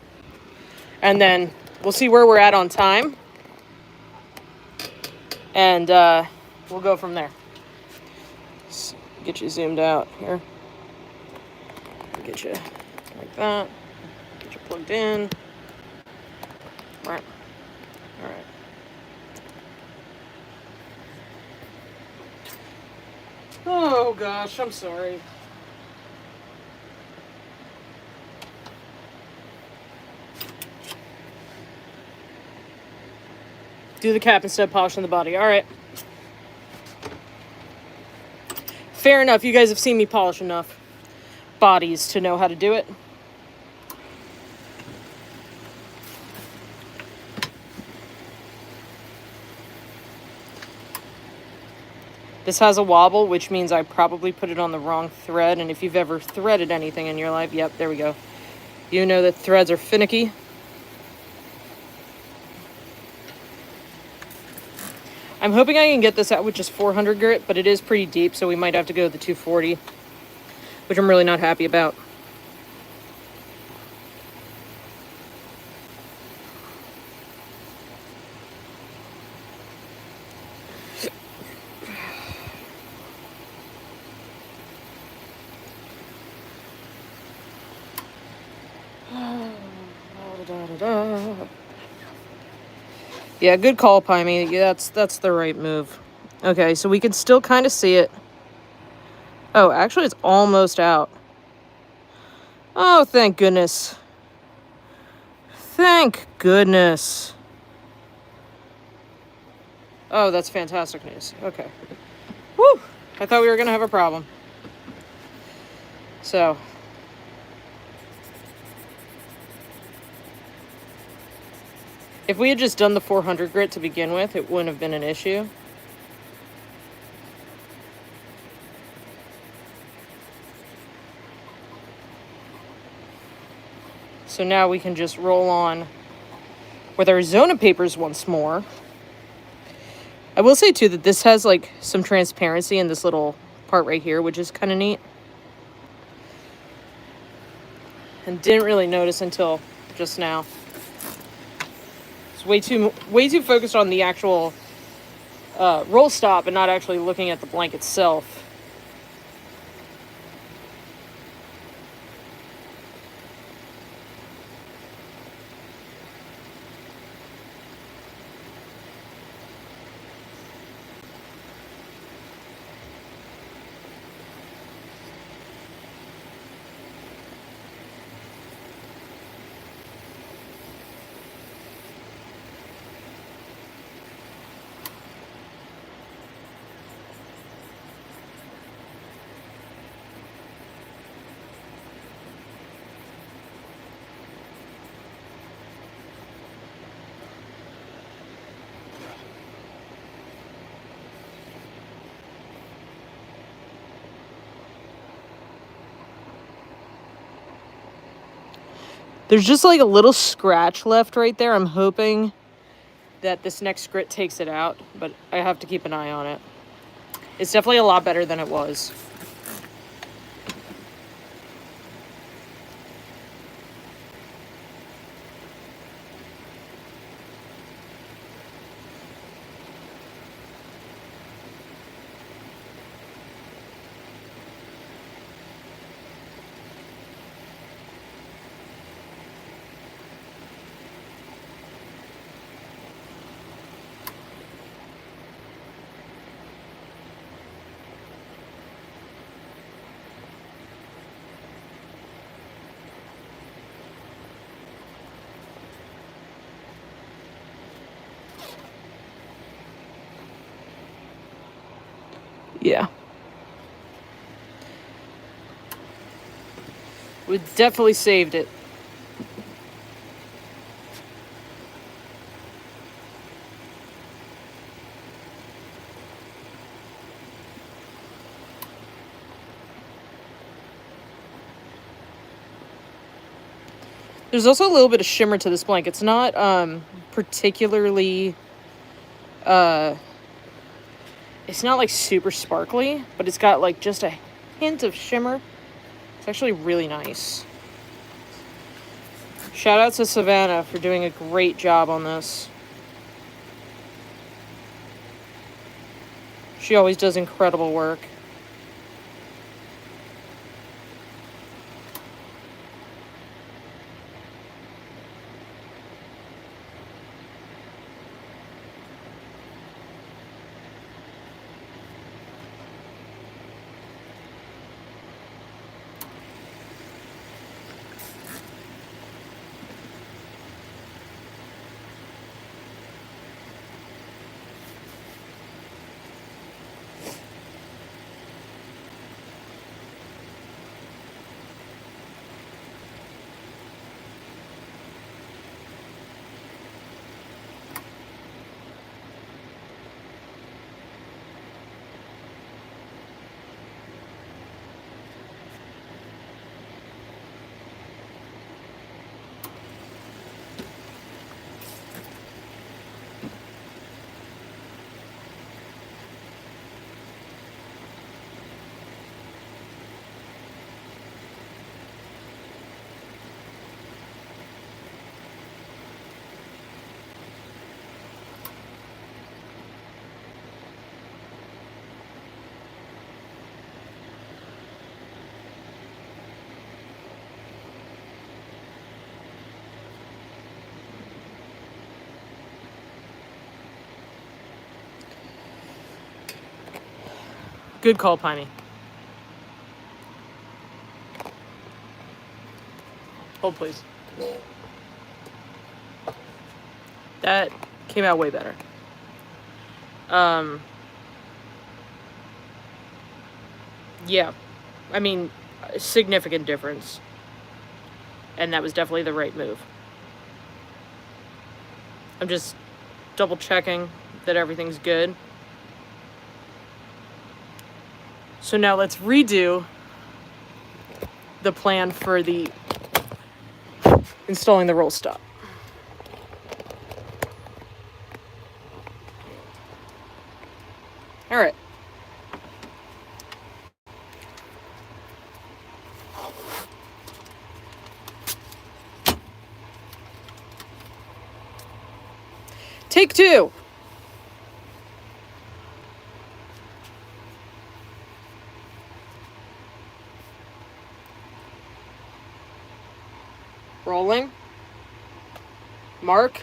And then we'll see where we're at on time. And we'll go from there. Let's get you zoomed out here. Get you like that. Get you plugged in. All right. All right. Oh gosh, I'm sorry. Do the cap instead of polishing the body. All right. Fair enough. You guys have seen me polish enough bodies to know how to do it. This has a wobble, which means I probably put it on the wrong thread. And if you've ever threaded anything in your life, yep, there we go. You know that threads are finicky. I'm hoping I can get this out with just 400 grit, but it is pretty deep, so we might have to go with the 240, which I'm really not happy about. Yeah, good call, Pimey. Yeah, that's the right move. Okay, so we can still kind of see it. Oh, actually, it's almost out. Oh, thank goodness. Thank goodness. Oh, that's fantastic news. Okay. Woo! I thought we were going to have a problem. So. If we had just done the 400 grit to begin with, it wouldn't have been an issue. So now we can just roll on with our Zona papers once more. I will say, too, that this has, like, some transparency in this little part right here, which is kind of neat. And didn't really notice until just now. It's way too focused on the actual roll stop and not actually looking at the blank itself. There's just like a little scratch left right there. I'm hoping that this next grit takes it out, but I have to keep an eye on it. It's definitely a lot better than it was. Yeah. We definitely saved it. There's also a little bit of shimmer to this blank. It's not particularly it's not like super sparkly, but it's got like just a hint of shimmer. It's actually really nice. Shout out to Savannah for doing a great job on this. She always does incredible work. Good call, Piney. Hold, please. That came out way better. Yeah. I mean, a significant difference. And that was definitely the right move. I'm just double checking that everything's good. So now let's redo the plan for the installing the Rollstop. All right. Take two. Rolling. Mark.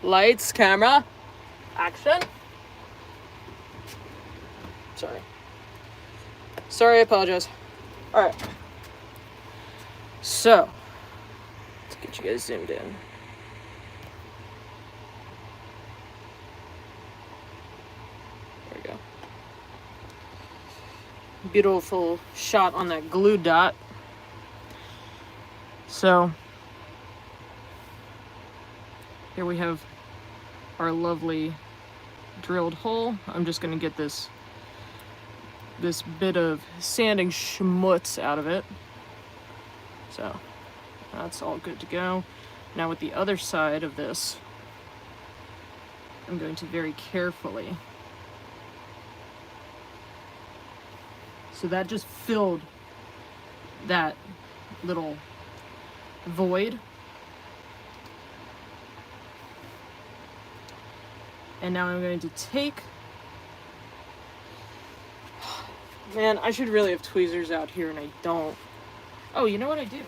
Lights, camera, action. Sorry, I apologize. All right. So, let's get you guys zoomed in. There we go. Beautiful shot on that glue dot. So, here we have our lovely drilled hole. I'm just going to get this bit of sanding schmutz out of it. So, that's all good to go. Now with the other side of this, I'm going to very carefully. So that just filled that little void. And now I'm going to take... Man, I should really have tweezers out here and I don't. Oh, you know what I do?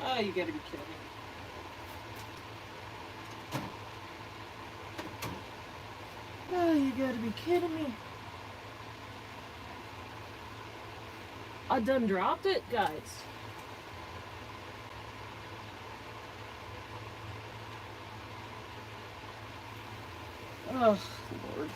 Oh, you gotta be kidding me. Oh, you gotta be kidding me. I done dropped it, guys. Oh, Lord.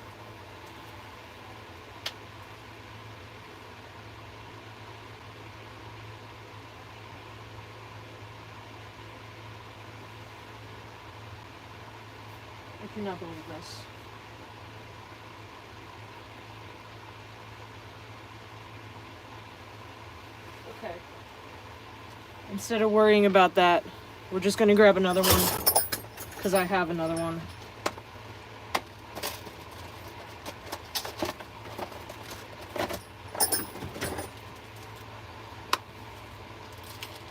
I cannot believe this. Okay. Instead of worrying about that, we're just going to grab another one, because I have another one.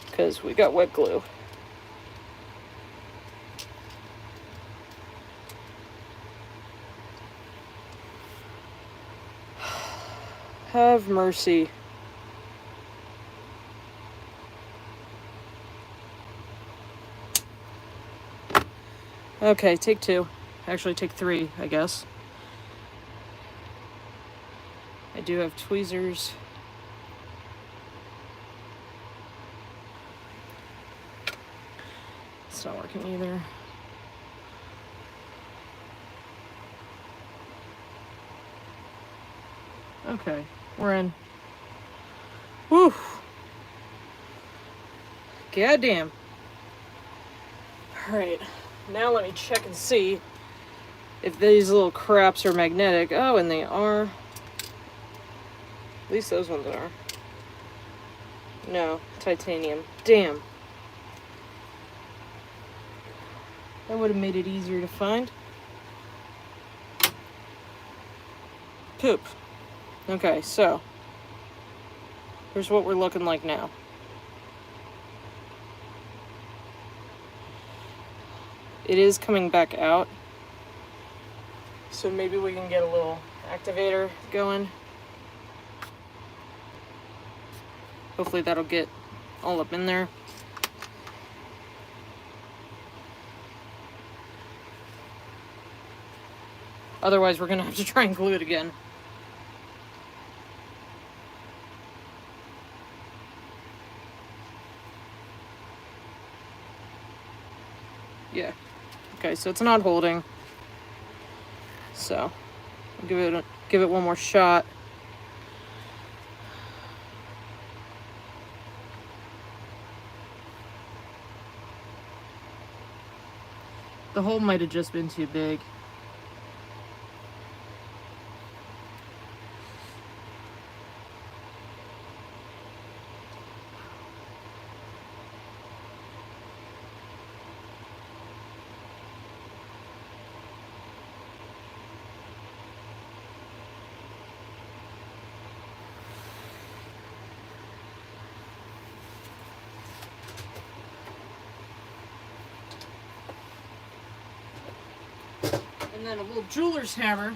Because we got wet glue. Have mercy. Okay, take two. Actually, take three, I guess. I do have tweezers. It's not working either. Okay, we're in. Whew. Goddamn. Alright, now let me check and see if these little craps are magnetic. Oh, and they are. At least those ones are. No, titanium. Damn. That would have made it easier to find. Poop. Okay, so here's what we're looking like now. It is coming back out. So maybe we can get a little activator going. Hopefully that'll get all up in there. Otherwise, we're going to have to try and glue it again. Yeah. Okay, so it's not holding. So, I'll give it one more shot. The hole might have just been too big. And then a little jeweler's hammer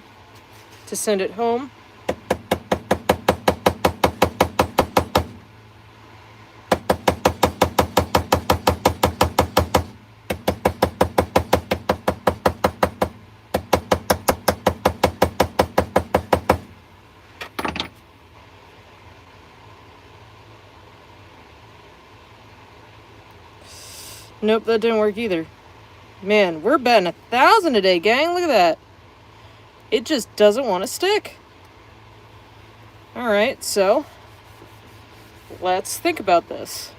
to send it home. Nope, that didn't work either. Man, we're betting 1,000 a day, gang. Look at that. It just doesn't want to stick. Alright, so let's think about this.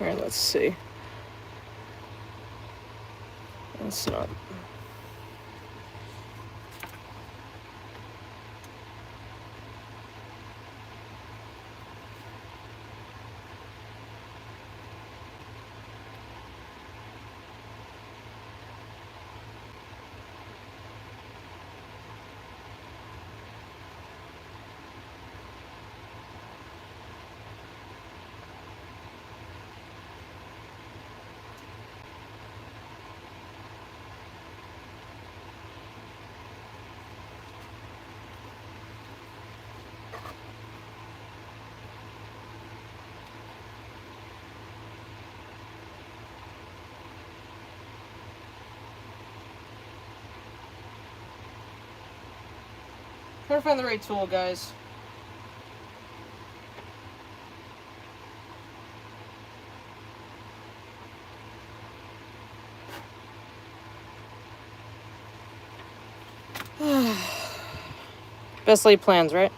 Alright, let's see. That's not... Trying to find the right tool, guys. Best laid plans, right?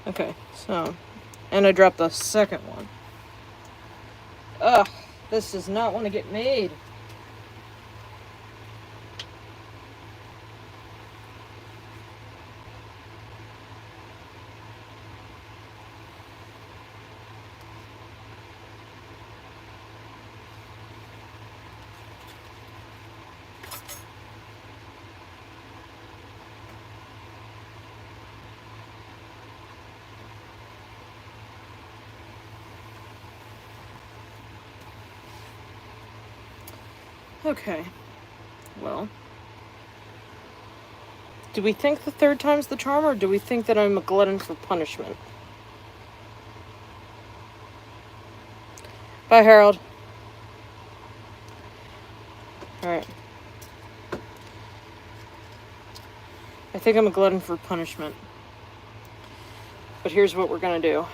Okay, so... And I dropped the second one. Ugh, this does not want to get made. Okay, well, do we think the third time's the charm, or do we think that I'm a glutton for punishment? Bye, Harold. Alright. I think I'm a glutton for punishment. But here's what we're gonna do.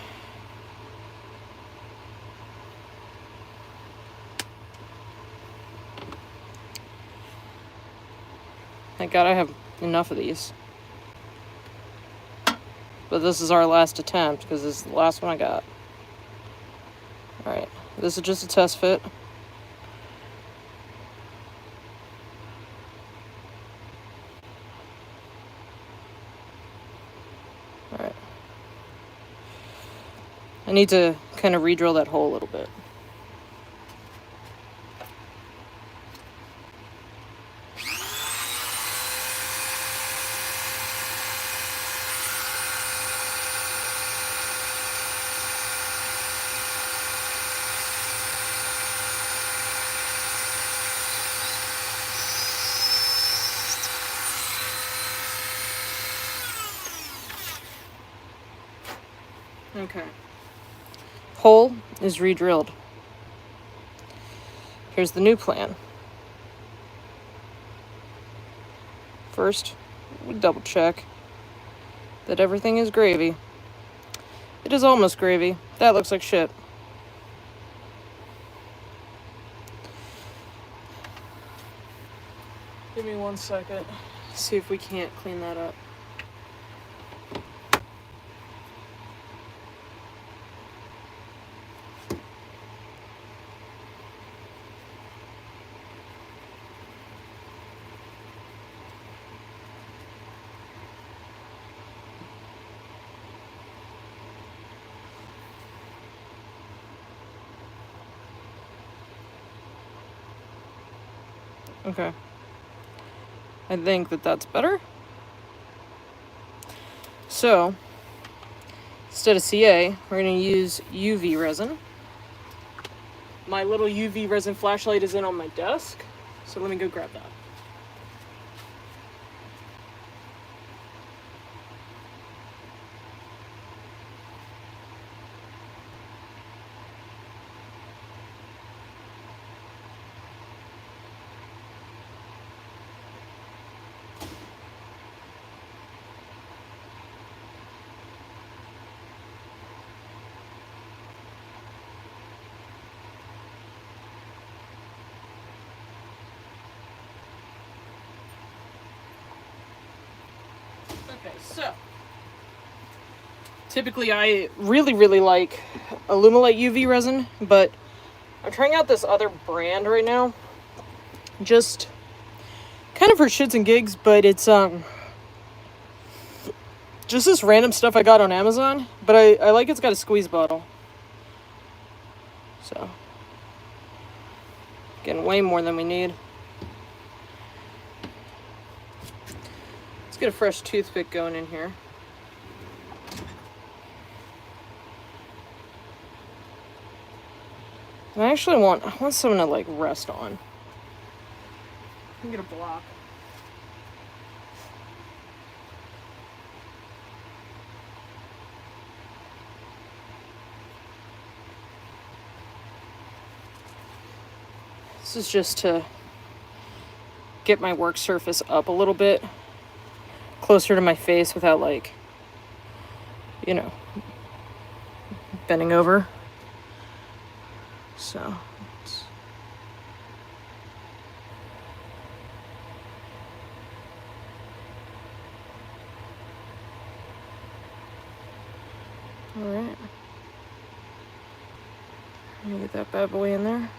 Thank God I have enough of these. But this is our last attempt, because this is the last one I got. Alright, this is just a test fit. Alright. I need to kind of re-drill that hole a little bit. Okay. Hole is re-drilled. Here's the new plan. First, we double check that everything is gravy. It is almost gravy. That looks like shit. Give me 1 second. See if we can't clean that up. Okay. I think that that's better. So, instead of CA, we're going to use UV resin. My little UV resin flashlight is in on my desk, so let me go grab that. Okay, so typically I really like Alumilite UV resin, but I'm trying out this other brand right now. Just kind of for shits and gigs, but it's just this random stuff I got on Amazon, but I like it's got a squeeze bottle. So getting way more than we need. Let's get a fresh toothpick going in here. And I want something to like rest on. I'm gonna get a block. This is just to get my work surface up a little bit closer to my face without, like, you know, bending over. So, all right. Let me get that bad boy in there.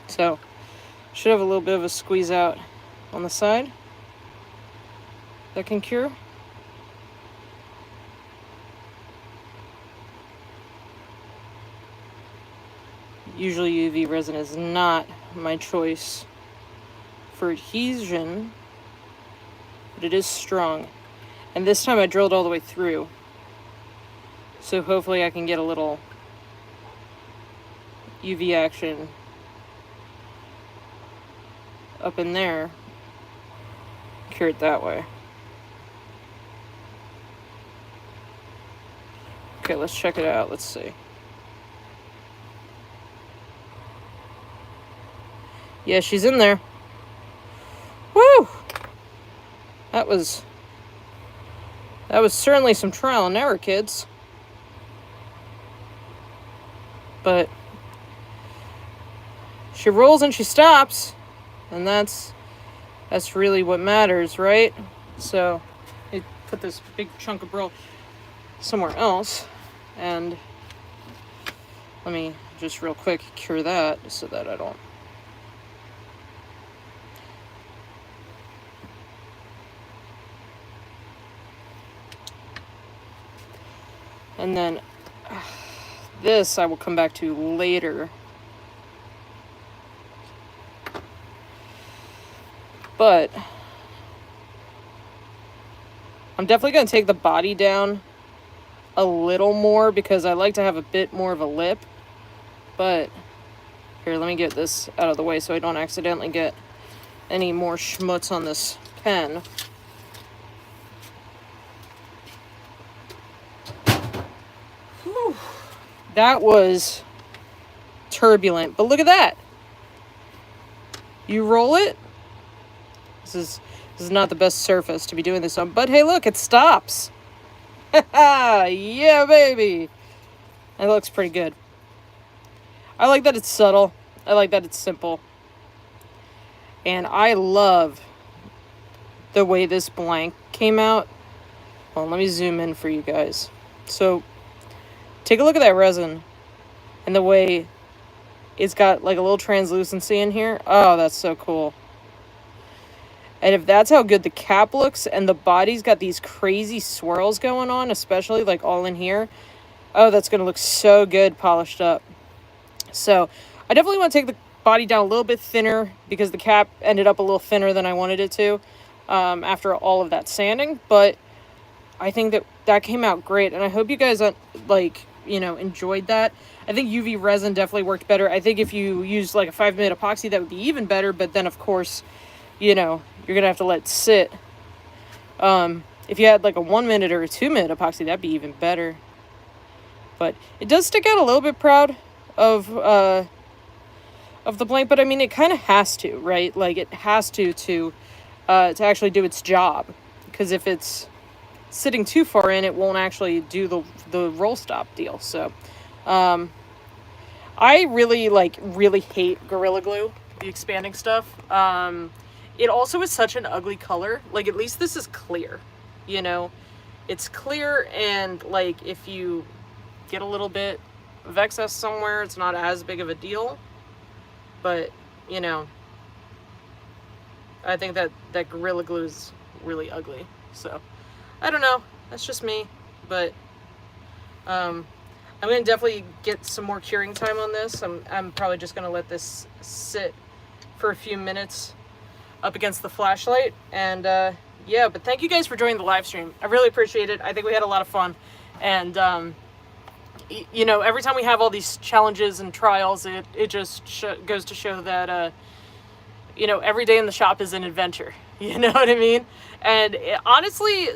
So, should have a little bit of a squeeze out on the side. That can cure. Usually UV resin is not my choice for adhesion, but it is strong. And this time I drilled all the way through. So hopefully I can get a little UV action up in there, cure it that way. Okay, let's check it out. Let's see. Yeah, she's in there. Woo! That was certainly some trial and error, kids. But she rolls and she stops, and that's That's really what matters, right? So I put this big chunk of burl somewhere else, and let me just real quick cure that so that I don't. And then this I will come back to later. But I'm definitely going to take the body down a little more because I like to have a bit more of a lip. But here, let me get this out of the way so I don't accidentally get any more schmutz on this pen. Whew. That was turbulent, but look at that. You roll it. This is not the best surface to be doing this on, but hey, look, it stops. Yeah, baby. That looks pretty good. I like that it's subtle. I like that it's simple. And I love the way this blank came out. Well, let me zoom in for you guys. So, take a look at that resin and the way it's got like a little translucency in here. Oh, that's so cool. And if that's how good the cap looks and the body's got these crazy swirls going on, especially like all in here, oh, that's going to look so good polished up. So I definitely want to take the body down a little bit thinner because the cap ended up a little thinner than I wanted it to after all of that sanding. But I think that came out great. And I hope you guys, enjoyed that. I think UV resin definitely worked better. I think if you use like a 5-minute epoxy, that would be even better. But then, of course, you're going to have to let it sit. If you had like a 1-minute or a 2-minute epoxy, that'd be even better. But it does stick out a little bit proud of the blank, but I mean, it kind of has to, right? Like, it has to actually do its job. Because if it's sitting too far in, it won't actually do the Rollstop deal. So, I really hate Gorilla Glue, the expanding stuff. It also is such an ugly color. Like, at least this is clear, It's clear, and, like, if you get a little bit of excess somewhere, it's not as big of a deal. But, I think that Gorilla Glue is really ugly. So, I don't know. That's just me. But, I'm going to definitely get some more curing time on this. I'm probably just going to let this sit for a few minutes up against the flashlight. And, yeah, but thank you guys for joining the live stream. I really appreciate it. I think we had a lot of fun. And, every time we have all these challenges and trials, it just goes to show that, every day in the shop is an adventure. You know what I mean? And honestly,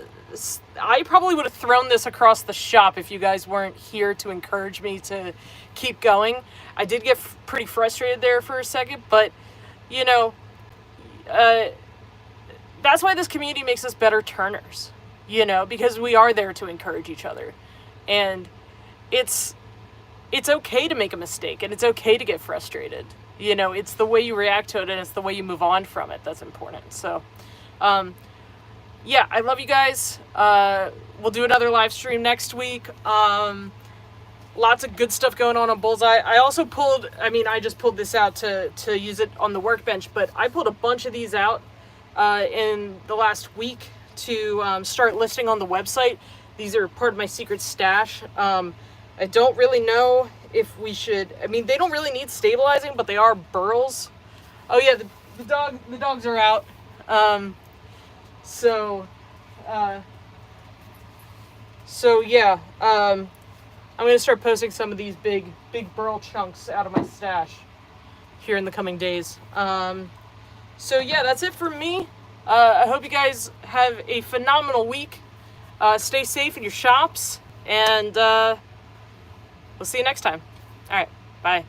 I probably would have thrown this across the shop if you guys weren't here to encourage me to keep going. I did get pretty frustrated there for a second, but, that's why this community makes us better turners, because we are there to encourage each other. And it's okay to make a mistake, and it's okay to get frustrated. It's the way you react to it, and it's the way you move on from it that's important. So, yeah, I love you guys. We'll do another live stream next week. Lots of good stuff going on Bullseye. I also I just pulled this out to use it on the workbench, but I pulled a bunch of these out in the last week to start listing on the website. These are part of my secret stash. I don't really know if we should, they don't really need stabilizing, but they are burls. Oh yeah, the dogs are out. So yeah, I'm going to start posting some of these big burl chunks out of my stash here in the coming days. So yeah, that's it for me. I hope you guys have a phenomenal week. Stay safe in your shops, and we'll see you next time. All right, bye.